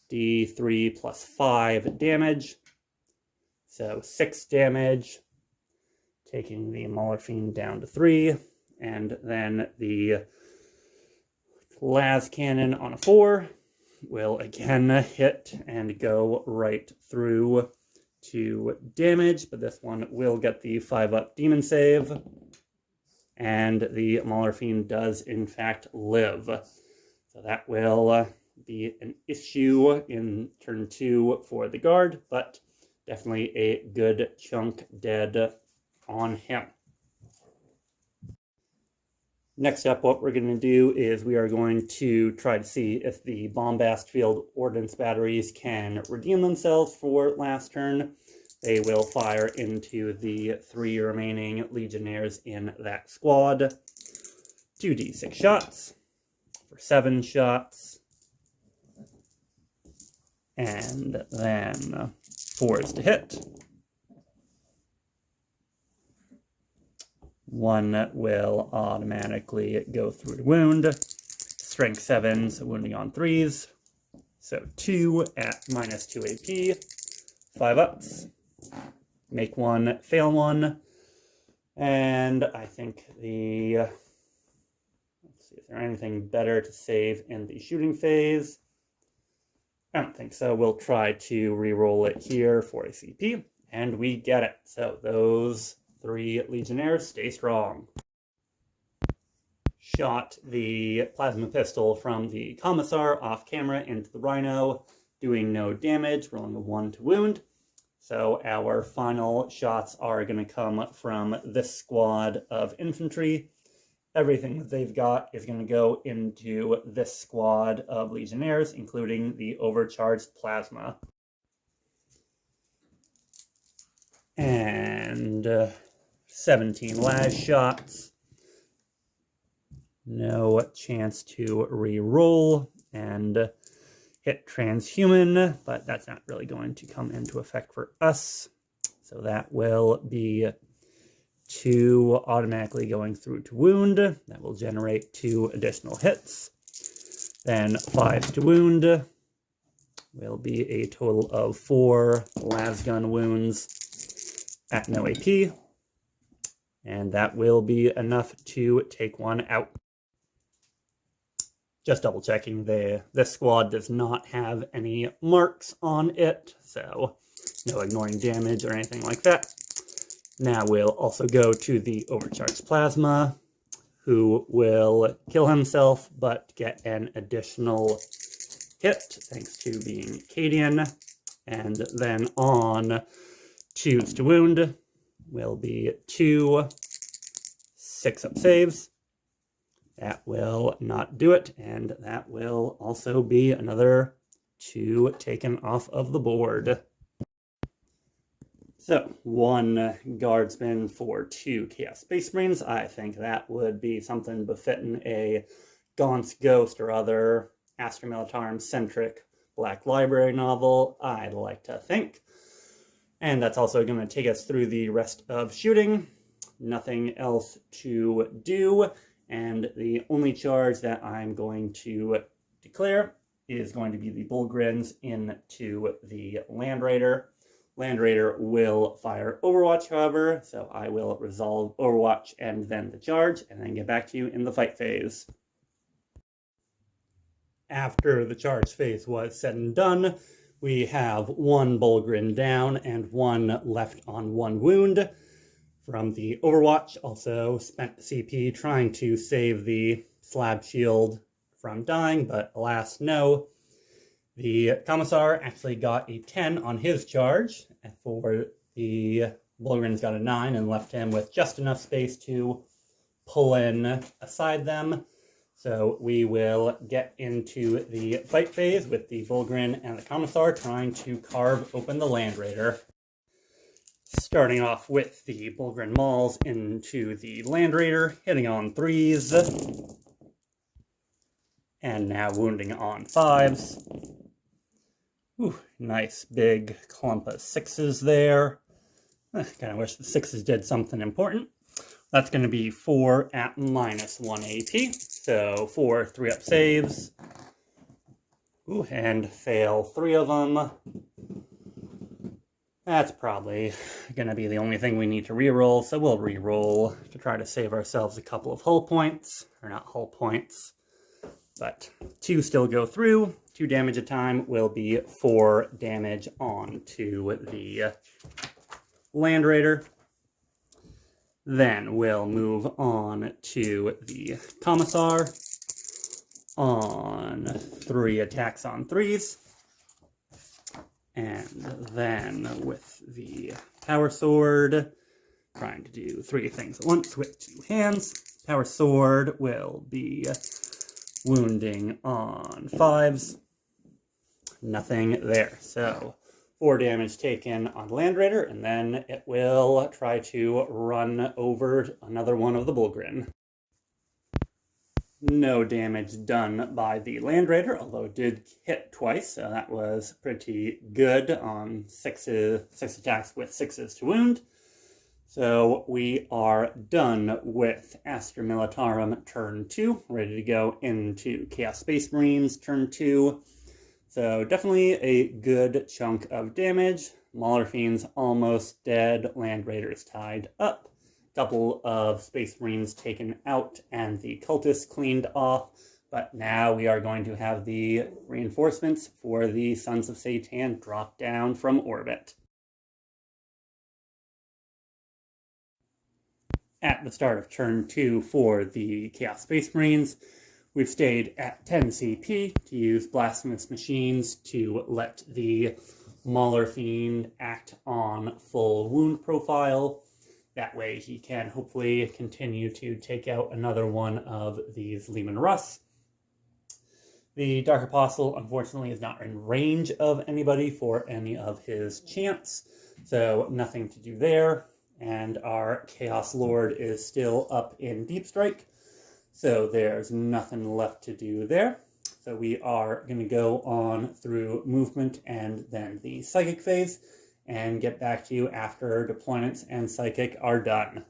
D3 plus 5 damage. So 6 damage, taking the Mauler Fiend down to 3. And then the las cannon on a 4 will again hit and go right through 2 damage, but this one will get the 5-up demon save. And the Mauler Fiend does, in fact, live. So that will be an issue in turn 2 for the guard, but definitely a good chunk dead on him. Next up, what we're going to do is we are going to try to see if the Bombast Field Ordnance Batteries can redeem themselves for last turn. They will fire into the 3 remaining Legionnaires in that squad. 2d6 shots for 7 shots. And then 4s to hit. 1 will automatically go through to wound. Strength 7s, wounding on 3s. So 2 at -2 AP. 5 ups. Make 1, fail 1. And I think the... let's see, is there anything better to save in the shooting phase? I don't think so. We'll try to re-roll it here for a CP. And we get it. So those 3 Legionnaires stay strong. Shot the plasma pistol from the Commissar off camera into the Rhino, doing no damage, rolling a 1 to wound. So our final shots are going to come from this squad of infantry. Everything that they've got is going to go into this squad of Legionnaires, including the overcharged plasma. And 17 las shots. No chance to re-roll and hit transhuman, but that's not really going to come into effect for us. So that will be 2 automatically going through to wound. That will generate 2 additional hits. Then 5 to wound will be a total of 4 lasgun wounds at no AP. And that will be enough to take 1 out. Just double checking, this squad does not have any marks on it, so no ignoring damage or anything like that. Now we'll also go to the overcharged plasma, who will kill himself but get an additional hit thanks to being Cadian. And then on 2s to wound will be 2 6-up saves. That will not do it, and that will also be another 2 taken off of the board. So, 1 Guardsman for 2 Chaos Space Marines. I think that would be something befitting a Gaunt's Ghost or other Astra Militarum-centric Black Library novel, I'd like to think. And that's also going to take us through the rest of shooting. Nothing else to do. And the only charge that I'm going to declare is going to be the Bullgrins into the Land Raider. Land Raider will fire Overwatch, however, so I will resolve Overwatch and then the charge, and then get back to you in the fight phase. After the charge phase was said and done, we have 1 Bullgrin down and 1 left on 1 wound. From the Overwatch, also spent CP trying to save the slab shield from dying, but alas, no. The Commissar actually got a 10 on his charge, for the Bullgrin's got a 9 and left him with just enough space to pull in aside them. So we will get into the fight phase with the Bullgrin and the Commissar trying to carve open the Land Raider. Starting off with the Bullgrin Mauls into the Land Raider, hitting on 3s. And now wounding on 5s. Ooh, nice big clump of 6s there. Kind of wish the 6s did something important. That's going to be 4 at -1 AP. So 4 3-up saves. Ooh, and fail 3 of them. That's probably going to be the only thing we need to reroll, so we'll reroll to try to save ourselves a couple of hull points. Or not hull points. but 2 still go through. 2 damage a time will be 4 damage on to the Land Raider. Then we'll move on to the Commissar on 3 attacks on 3s. And then with the Power Sword, trying to do 3 things at once with 2 hands. Power Sword will be wounding on 5s. Nothing there. So 4 damage taken on Land Raider, and then it will try to run over another one of the Bullgrin. No damage done by the Land Raider, although it did hit twice, so that was pretty good on 6 attacks with 6s to wound. So we are done with Astra Militarum turn 2, ready to go into Chaos Space Marines turn 2. So definitely a good chunk of damage. Mauler Fiend's almost dead, Land Raider's tied up. Couple of Space Marines taken out and the cultists cleaned off, but now we are going to have the reinforcements for the Sons of Sey'tan drop down from orbit. At the start of turn 2 for the Chaos Space Marines, we've stayed at 10 CP to use Blasphemous Machines to let the Mauler Fiend act on full wound profile. That way he can hopefully continue to take out another one of these Leman Russ. The Dark Apostle, unfortunately, is not in range of anybody for any of his chants, so nothing to do there. And our Chaos Lord is still up in Deep Strike, so there's nothing left to do there. So we are going to go on through movement and then the Psychic phase, and get back to you after deployments and Psychic are done.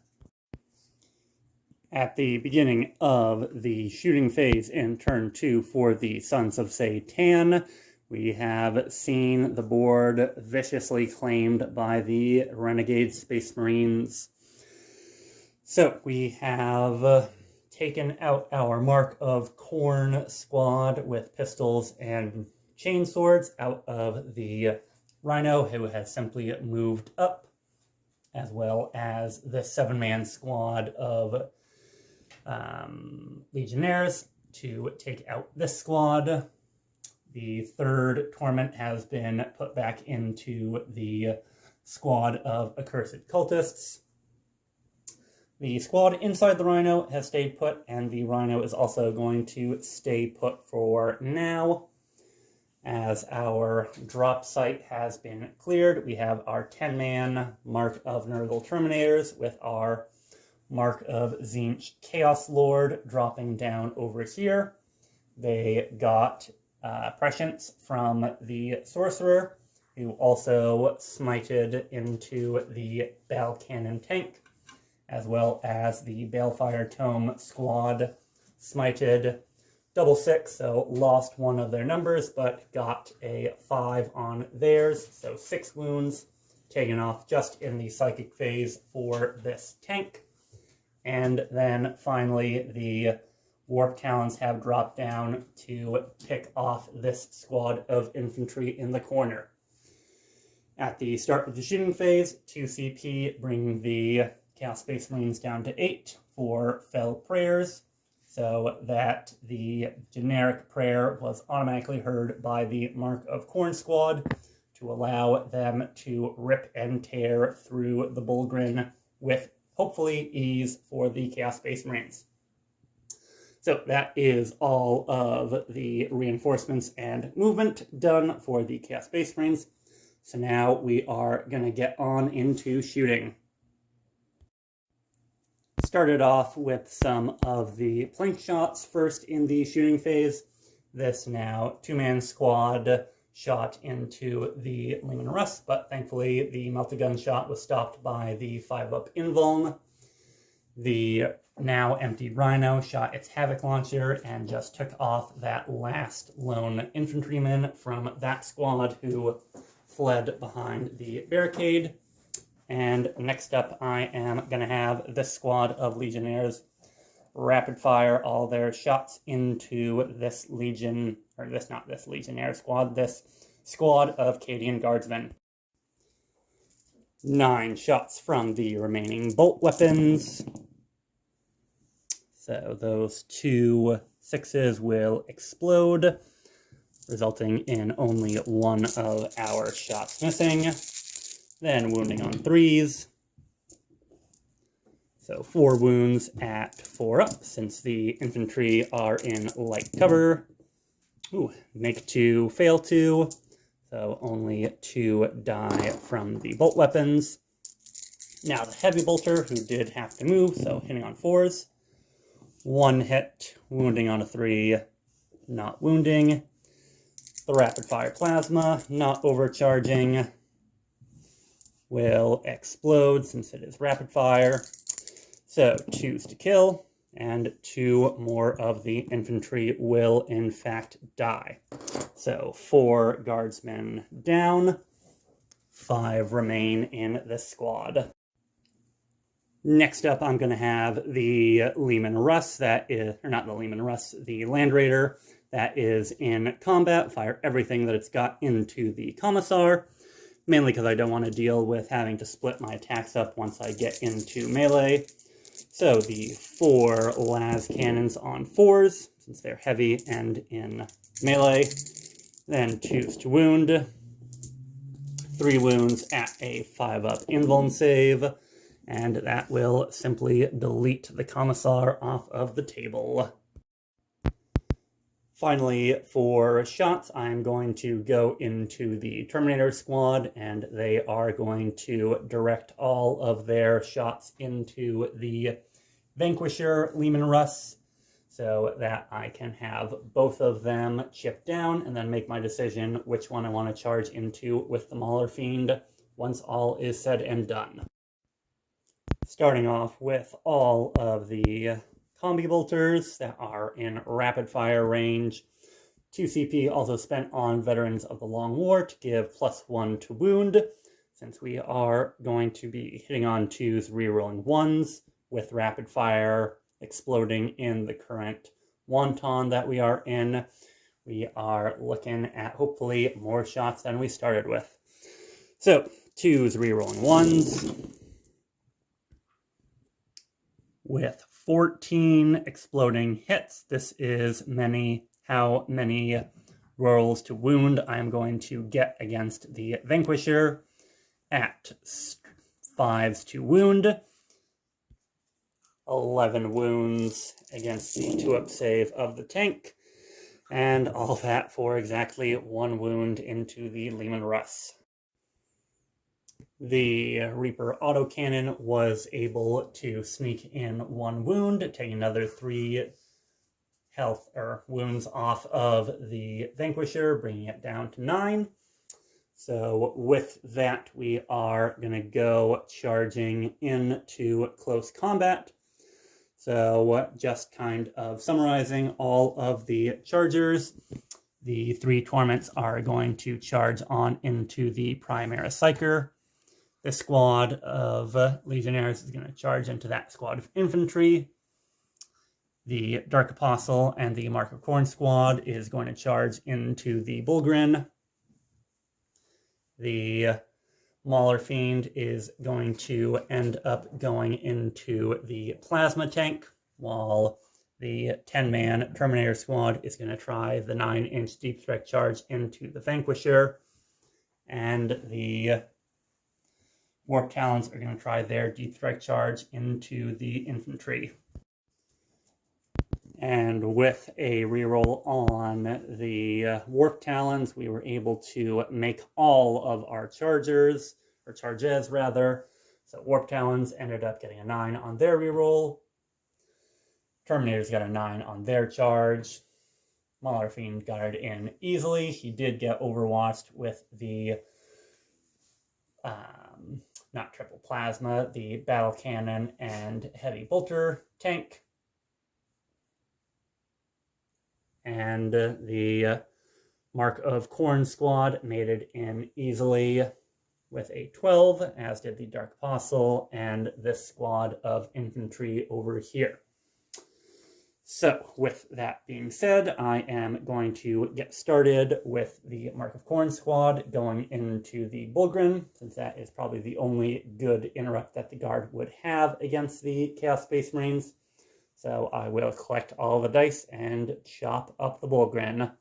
At the beginning of the shooting phase in turn 2 for the Sons of Sey'tan, we have seen the board viciously claimed by the Renegade Space Marines. So we have taken out our Mark of Khorne squad with pistols and chainswords out of the Rhino, who has simply moved up, as well as the 7-man squad of Legionnaires to take out this squad. The 3rd Torment has been put back into the squad of Accursed Cultists. The squad inside the Rhino has stayed put, and the Rhino is also going to stay put for now. As our drop site has been cleared, we have our 10-man Mark of Nurgle Terminators with our Mark of Tzeentch Chaos Lord dropping down over here. They got prescience from the Sorcerer, who also smited into the Bal Cannon tank, as well as the Balefire Tome squad smited double 6, so lost one of their numbers, but got a 5 on theirs, so 6 wounds taken off just in the Psychic phase for this tank. And then finally, the Warp Talons have dropped down to pick off this squad of infantry in the corner. At the start of the shooting phase, 2 CP, bringing the Chaos Space Marines down to 8 for Fell Prayers, so that the generic prayer was automatically heard by the Mark of Khorne squad to allow them to rip and tear through the Bullgrin with hopefully ease for the Chaos Space Marines. So that is all of the reinforcements and movement done for the Chaos Space Marines. So now we are going to get on into shooting. Started off with some of the plank shots first in the shooting phase. This now 2-man squad shot into the Leman Russ, but thankfully the multi-gun shot was stopped by the 5-up invuln. The now empty Rhino shot its Havoc launcher and just took off that last lone infantryman from that squad who fled behind the barricade. And next up, I am going to have this squad of Legionnaires rapid fire all their shots into this legion, or this, not this legionnaire squad, this squad of Cadian guardsmen. 9 shots from the remaining bolt weapons. So those 2 6s will explode, resulting in only 1 of our shots missing. Then wounding on 3s. So 4 wounds at 4 up, since the infantry are in light cover. Ooh, make 2, fail 2. So only 2 die from the bolt weapons. Now the heavy bolter, who did have to move, so hitting on 4s. 1 hit, wounding on a 3, not wounding. The rapid fire plasma, not overcharging, will explode since it is rapid fire. So 2s to kill, and 2 more of the infantry will in fact die. So 4 guardsmen down, 5 remain in this squad. Next up, I'm going to have the Leman Russ, that is, or not the Leman Russ, the Land Raider that is in combat. Fire everything that it's got into the Commissar, mainly because I don't want to deal with having to split my attacks up once I get into melee. So the 4 las cannons on 4s, since they're heavy and in melee. Then 2s to wound. 3 wounds at a 5-up invuln save. And that will simply delete the Commissar off of the table. Finally, for shots, I'm going to go into the Terminator squad, and they are going to direct all of their shots into the Vanquisher Leman Russ, so that I can have both of them chip down and then make my decision which one I want to charge into with the Mauler Fiend once all is said and done. Starting off with all of the combi bolters that are in rapid fire range. 2 CP also spent on Veterans of the Long War to give +1 to wound, since we are going to be hitting on 2s, rerolling 1s, with rapid fire exploding in the current wonton that we are in. We are looking at hopefully more shots than we started with. So 2s, rerolling 1s. With 14 exploding hits, this is how many rolls to wound I am going to get against the Vanquisher. At 5s to wound, 11 wounds against the 2-up save of the tank, and all that for exactly 1 wound into the Leman Russ. The Reaper autocannon was able to sneak in 1 wound, taking another 3 health or wounds off of the Vanquisher, bringing it down to 9. So with that, we are going to go charging into close combat. So just kind of summarizing all of the chargers. The 3 Torments are going to charge on into the Primaris Psyker. This squad of Legionnaires is going to charge into that squad of infantry. The Dark Apostle and the Mark of Khorne squad is going to charge into the Bullgrin. The Mauler Fiend is going to end up going into the Plasma Tank, while the 10-man Terminator squad is going to try the 9-inch Deep Strike charge into the Vanquisher, and the Warp Talons are going to try their Deep Strike charge into the infantry. And with a reroll on the Warp Talons, we were able to make all of our charges, or charges rather. So Warp Talons ended up getting a 9 on their reroll. Terminators got a 9 on their charge. Mauler Fiend got it in easily. He did get overwatched with the not triple plasma, the battle cannon and heavy bolter tank. And the Mark of Khorne squad made it in easily with a 12, as did the Dark Apostle and this squad of infantry over here. So, with that being said, I am going to get started with the Mark of Khorne squad going into the Bulgrin, since that is probably the only good interrupt that the Guard would have against the Chaos Space Marines. So I will collect all the dice and chop up the Bulgrin.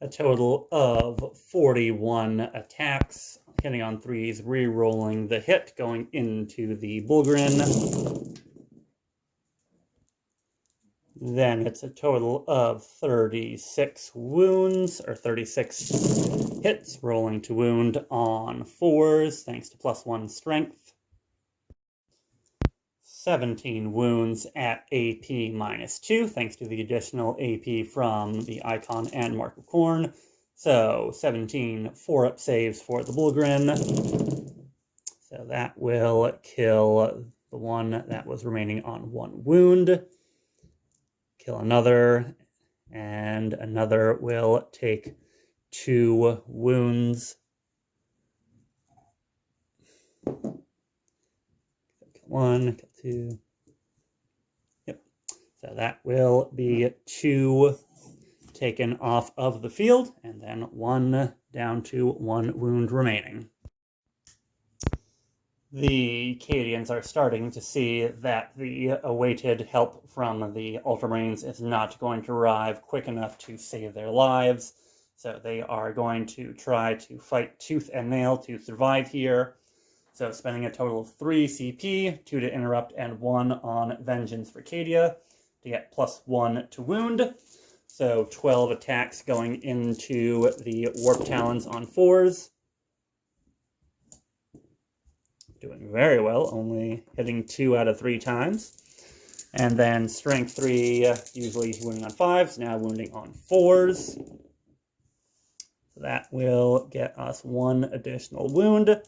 A total of 41 attacks, hitting on 3s, re-rolling the hit, going into the Bulgrin. Then it's a total of 36 wounds, or 36 hits, rolling to wound on 4s, thanks to +1 strength. 17 wounds at AP -2, thanks to the additional AP from the Icon and Mark of Khorne. So 17 4-up saves for the Bulgrin. So that will kill the one that was remaining on 1 wound. Kill another, and another will take 2 wounds. Kill 1, kill 2. Yep. So that will be 2 taken off of the field, and then 1 down to 1 wound remaining. The Cadians are starting to see that the awaited help from the Ultramarines is not going to arrive quick enough to save their lives, so they are going to try to fight tooth and nail to survive here. So spending a total of 3 CP, 2 to interrupt, and 1 on Vengeance for Cadia to get +1 to wound. So 12 attacks going into the Warp Talons on 4s. Doing very well, only hitting 2 out of 3 times. And then Strength 3, usually wounding on 5s, now wounding on 4s. So that will get us 1 additional wound.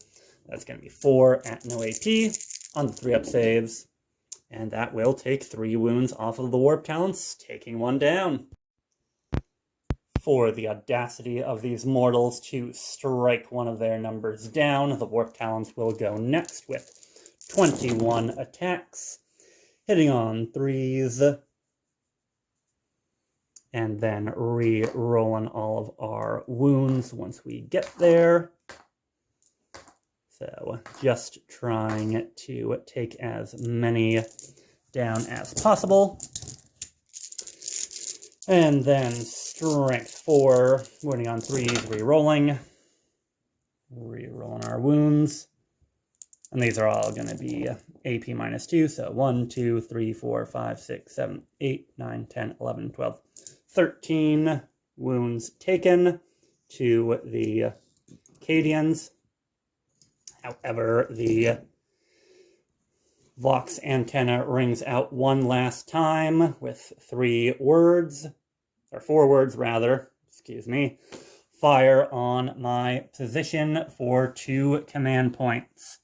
That's going to be 4 at no AP on the 3-up saves. And that will take 3 wounds off of the Warp Talons, taking 1 down. For the audacity of these mortals to strike one of their numbers down, the Warp Talons will go next with 21 attacks, hitting on 3s, and then re-rolling all of our wounds once we get there. So just trying to take as many down as possible. And then Strength 4, wounding on 3s, re-rolling. Re-rolling our wounds. And these are all going to be AP -2, so 1, 2, 3, 4, 5, 6, 7, 8, 9, 10, 11, 12, 13 wounds taken to the Cadians. However, the Vox antenna rings out one last time with 3 words, or 4 words rather, excuse me. Fire on my position for 2 command points.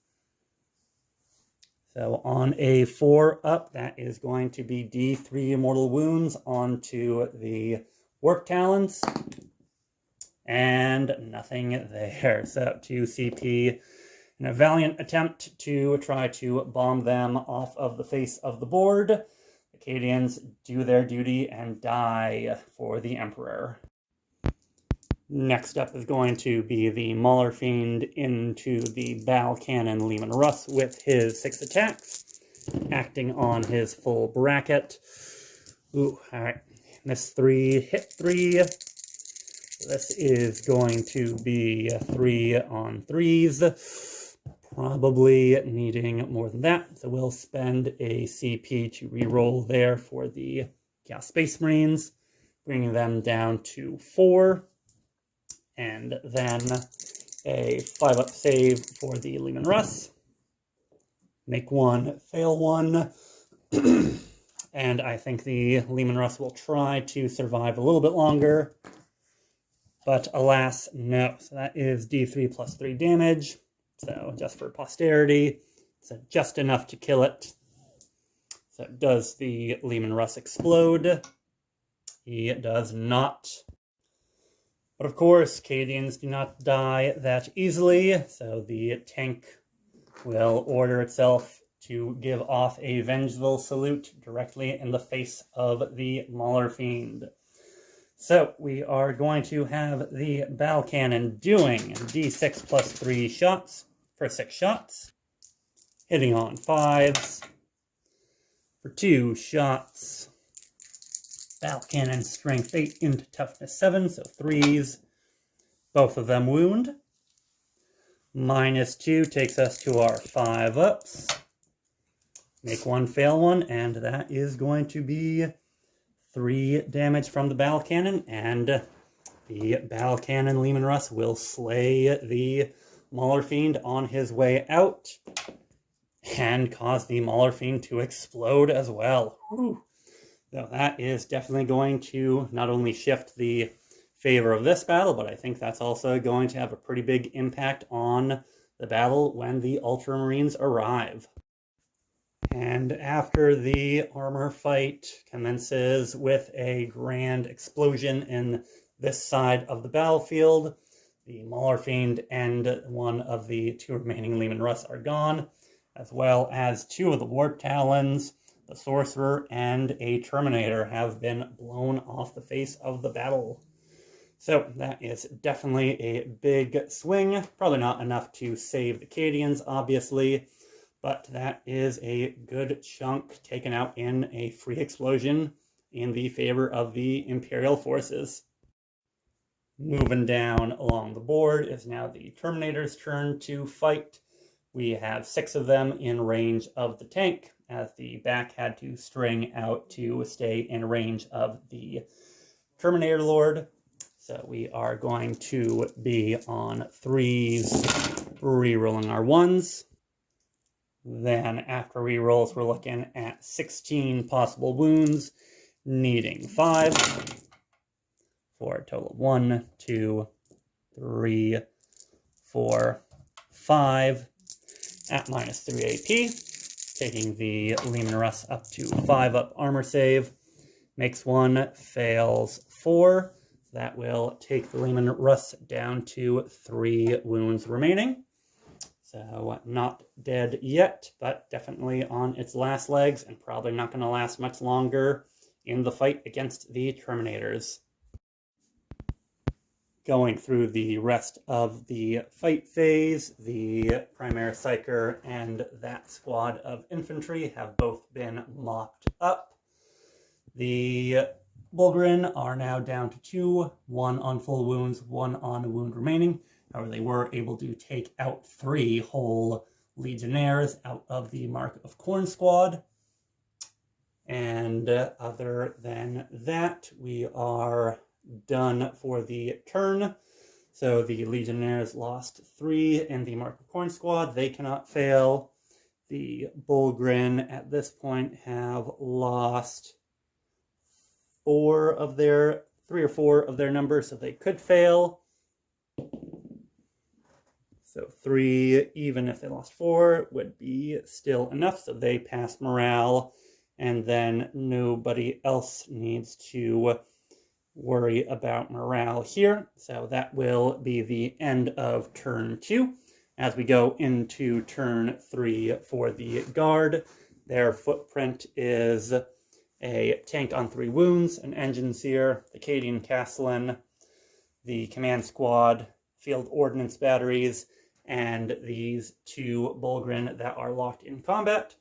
So on a 4-up, that is going to be D3 mortal wounds onto the Warp Talons. And nothing there. So 2 CP. In a valiant attempt to try to bomb them off of the face of the board, the Cadians do their duty and die for the Emperor. Next up is going to be the Mauler Fiend into the Bal Cannon Leman Russ with his 6 attacks, acting on his full bracket. Ooh, alright. Miss 3, hit 3. This is going to be 3 on 3s. Probably needing more than that, so we'll spend a CP to reroll there for the Chaos Space Marines, bringing them down to 4, and then a 5-up save for the Leman Russ. Make 1, fail 1, and I think the Leman Russ will try to survive a little bit longer, but alas, no. So that is D3 plus 3 damage. So just for posterity, so just enough to kill it. So does the Leman Russ explode? He does not. But of course, Cadians do not die that easily, so the tank will order itself to give off a vengeful salute directly in the face of the Mauler Fiend. So we are going to have the Battle Cannon doing d6 plus 3 shots for 6 shots, hitting on 5s for 2 shots. Battle Cannon strength 8 into toughness 7, so 3s. Both of them wound. -2 takes us to our 5-ups. Make one, fail one, and that is going to be 3 damage from the Battle Cannon, and the Battle Cannon Leman Russ will slay the Mauler Fiend on his way out and cause the Mauler Fiend to explode as well. Whew. So that is definitely going to not only shift the favor of this battle, but I think that's also going to have a pretty big impact on the battle when the Ultramarines arrive. And after the armor fight commences with a grand explosion in this side of the battlefield, the Mauler Fiend and one of the 2 remaining Leman Russ are gone, as well as 2 of the Warp Talons, the Sorcerer, and a Terminator have been blown off the face of the battle. So that is definitely a big swing. Probably not enough to save the Cadians, obviously, but that is a good chunk taken out in a free explosion in the favor of the Imperial forces. Moving down along the board is now the Terminator's turn to fight. We have 6 of them in range of the tank, as the back had to string out to stay in range of the Terminator Lord. So we are going to be on 3s, re-rolling our 1s. Then after re-rolls, we're looking at 16 possible wounds, needing 5, for a total of 1, 2, 3, 4, 5, at -3 AP, taking the Leman Russ up to 5-up armor save. Makes 1, fails 4. That will take the Leman Russ down to 3 wounds remaining. So not dead yet, but definitely on its last legs and probably not going to last much longer in the fight against the Terminators. Going through the rest of the fight phase, the Primary Psyker and that squad of infantry have both been mopped up. The Bulgarin are now down to 2, 1 on full wounds, 1 on a wound remaining. However, they were able to take out 3 whole Legionnaires out of the Mark of Khorne squad. And other than that, we are done for the turn. So the Legionnaires lost 3 in the Mark of Khorne squad. They cannot fail. The Bulgrin at this point have lost 3 or 4 of their numbers, so they could fail. So 3, even if they lost 4, would be still enough, so they pass morale, and then nobody else needs to worry about morale here. So that will be the end of turn 2. As we go into turn 3 for the Guard, their footprint is a tank on 3 wounds, an Engineer, the Cadian Castellan, the Command Squad, Field Ordnance Batteries, and these 2 Bulgrin that are locked in combat.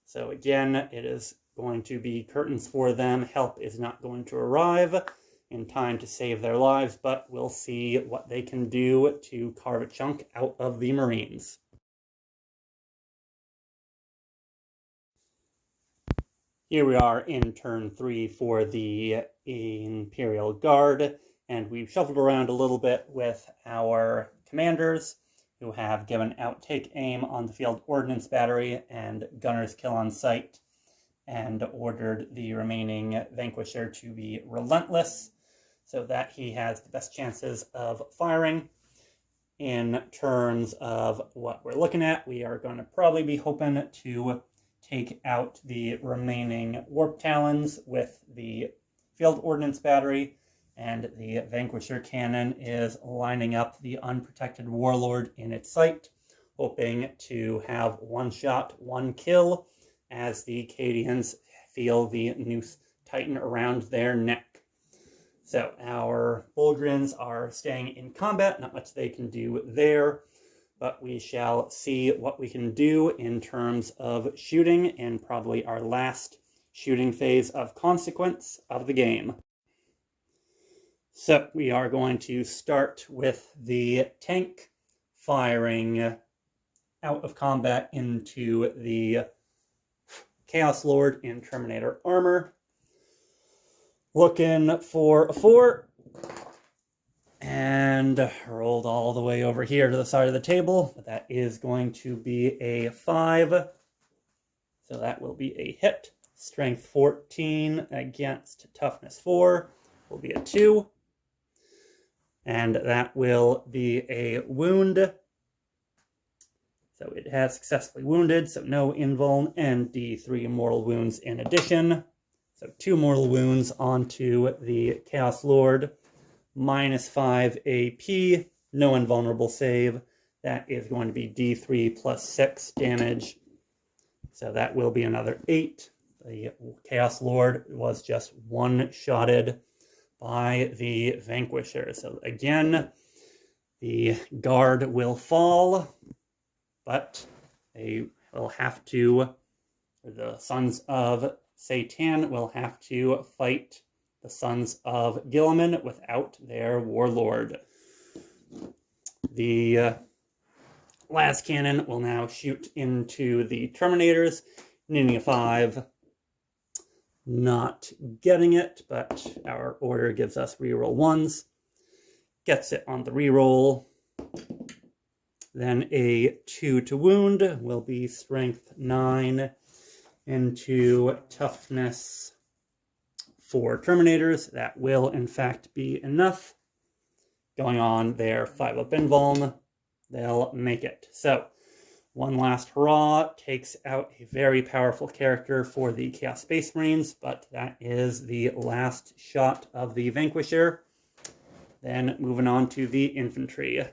So again, it is going to be curtains for them. Help is not going to arrive in time to save their lives, but we'll see what they can do to carve a chunk out of the Marines. Here we are in turn 3 for the Imperial Guard, and we've shuffled around a little bit with our commanders, who have given outtake aim on the Field Ordnance Battery and Gunner's Kill on Sight, and ordered the remaining Vanquisher to be relentless, so that he has the best chances of firing. In terms of what we're looking at, we are going to probably be hoping to take out the remaining Warp Talons with the Field Ordnance Battery, and the Vanquisher Cannon is lining up the Unprotected Warlord in its sight, hoping to have one shot, one kill, as the Cadians feel the noose tighten around their neck. So our Bulgrins are staying in combat, not much they can do there, but we shall see what we can do in terms of shooting in probably our last shooting phase of consequence of the game. So we are going to start with the tank firing out of combat into the Chaos Lord in Terminator armor. Looking for a 4. And rolled all the way over here to the side of the table. But that is going to be a 5. So that will be a hit. Strength 14 against toughness 4 will be a 2. And that will be a wound. So it has successfully wounded, so no invuln, and D3 mortal wounds in addition. So 2 mortal wounds onto the Chaos Lord. -5 AP, no invulnerable save. That is going to be D3 plus 6 damage. So that will be another 8. The Chaos Lord was just one-shotted by the Vanquisher. So again, the guard will fall, but they will have to, the Sons of Sey'tan will have to fight the Sons of Guilliman without their warlord. The las cannon will now shoot into the Terminators, needing a 5. Not getting it, but our order gives us reroll 1s. Gets it on the reroll. Then a 2 to wound will be strength 9 into toughness for Terminators. That will in fact be enough. Going on their 5-up invuln, they'll make it. So one last hurrah takes out a very powerful character for the Chaos Space Marines, but that is the last shot of the Vanquisher. Then moving on to the infantry.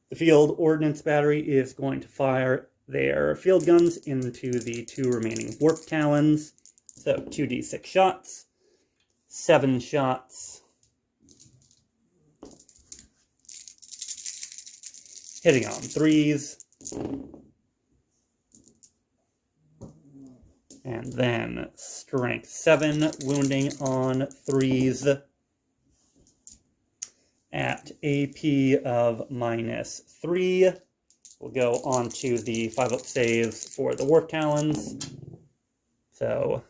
The Field Ordnance Battery is going to fire their field guns into the 2 remaining Warp Talons. So 2d6 shots, 7 shots, hitting on 3s, and then strength 7, wounding on 3s at AP of -3. We'll go on to the 5-up saves for the Warp Talons. So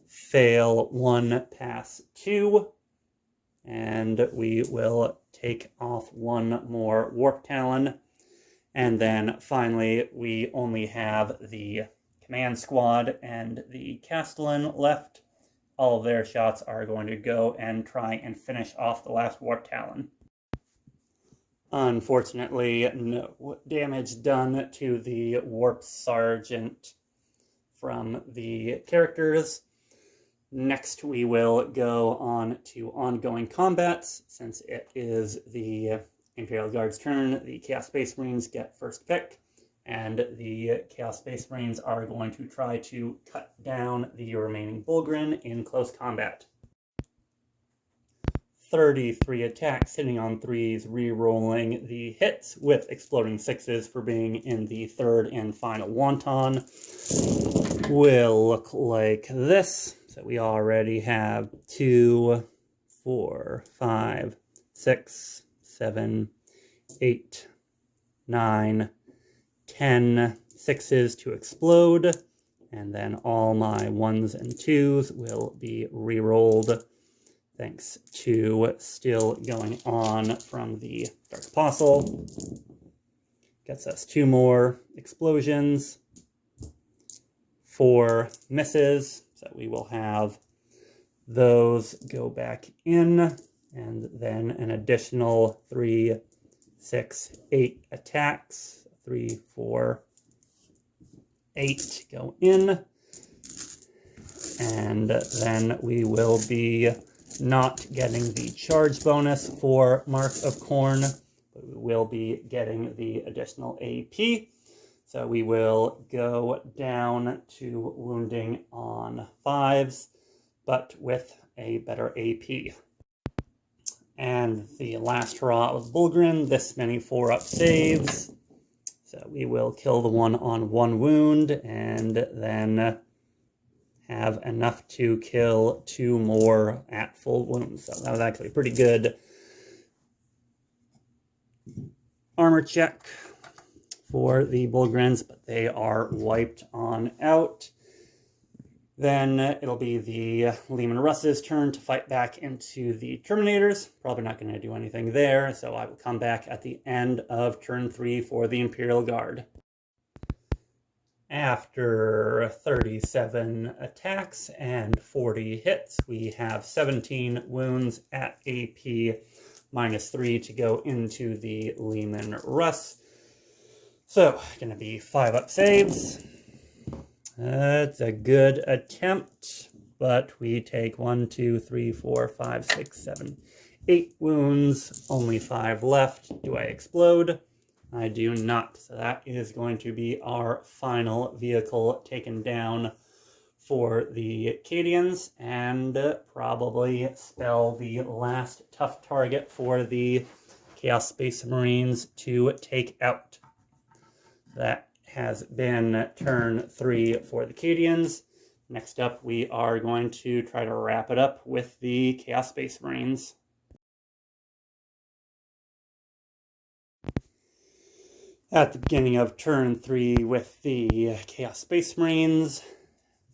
fail 1, pass 2, and we will take off 1 more Warp Talon. And then finally, we only have the Command Squad and the Castellan left. All of their shots are going to go and try and finish off the last Warp Talon. Unfortunately, no damage done to the Warp Sergeant from the characters. Next, we will go on to ongoing combats. Since it is the Imperial Guard's turn, the Chaos Space Marines get first pick, and the Chaos Space Marines are going to try to cut down the remaining Bulgrin in close combat. 33 attacks, hitting on 3s, re-rolling the hits with exploding 6s for being in the 3rd and final wonton. Will look like this. So we already have 2, 4, 5, 6, 7, 8, 9, 10 6s to explode, and then all my 1s and 2s will be re-rolled thanks to still going on from the Dark Apostle. Gets us 2 more explosions, 4 misses, so we will have those go back in, and then an additional 3, 6, 8 attacks. 3, 4, 8 go in, and then we will be not getting the charge bonus for Mark of Khorne, but we will be getting the additional AP. So we will go down to wounding on 5s, but with a better AP. And the last hurrah of Bulgrin, this many 4-up saves. So we will kill the one on 1 wound, and then have enough to kill 2 more at full wounds. So that was actually a pretty good armor check for the Bulgrins, but they are wiped on out. Then it'll be the Leman Russ's turn to fight back into the Terminators. Probably not going to do anything there, so I will come back at the end of turn 3 for the Imperial Guard. After 37 attacks and 40 hits, we have 17 wounds at AP -3 to go into the Leman Russ. So, gonna be 5-up saves. That's a good attempt, but we take 1, 2, 3, 4, 5, 6, 7, 8 wounds, only 5 left. Do I explode? I do not. So that is going to be our final vehicle taken down for the Cadians, and probably spell the last tough target for the Chaos Space Marines to take out. That has been turn 3 for the Cadians. Next up, we are going to try to wrap it up with the Chaos Space Marines. At the beginning of turn 3 with the Chaos Space Marines,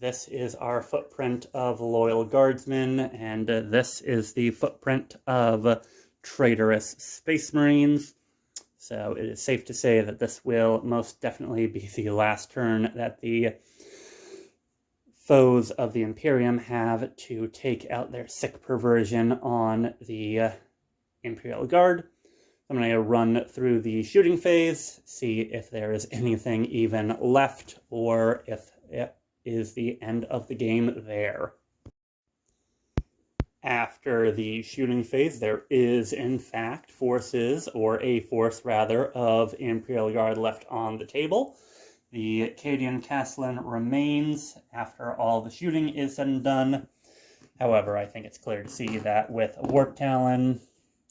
this is our footprint of Loyal Guardsmen, and this is the footprint of Traitorous Space Marines. So it is safe to say that this will most definitely be the last turn that the foes of the Imperium have to take out their sick perversion on the Imperial Guard. I'm going to run through the shooting phase, see if there is anything even left, or if it is the end of the game there. After the shooting phase, there is, in fact, forces, or a force, rather, of Imperial Guard left on the table. The Cadian Castellan remains after all the shooting is said and done. However, I think it's clear to see that with Warp Talon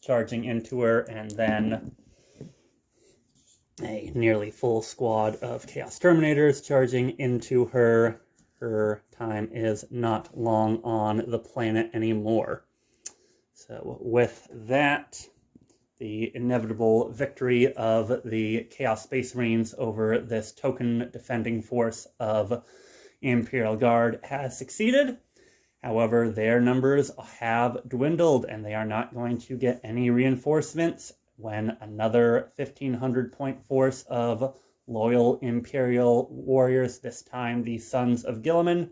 charging into her, and then a nearly full squad of Chaos Terminators charging into her, her time is not long on the planet anymore. So with that, the inevitable victory of the Chaos Space Marines over this token defending force of Imperial Guard has succeeded. However, their numbers have dwindled, and they are not going to get any reinforcements when another 1,500-point force of loyal Imperial warriors, this time the Sons of Guilliman,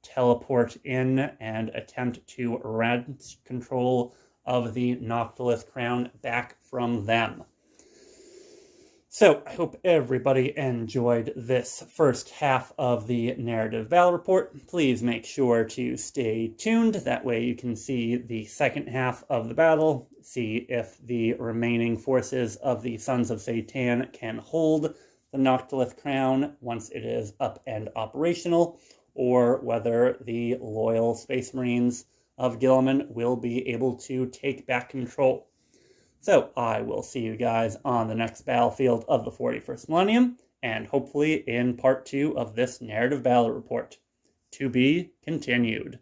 teleport in and attempt to wrench control of the Noctilith crown back from them. So, I hope everybody enjoyed this first half of the Narrative Battle Report. Please make sure to stay tuned. That way you can see the second half of the battle, see if the remaining forces of the Sons of Sey'tan can hold the Noctilith crown once it is up and operational, or whether the loyal Space Marines of Guilliman will be able to take back control. So, I will see you guys on the next battlefield of the 41st Millennium, and hopefully in part 2 of this Narrative Battle Report. To be continued.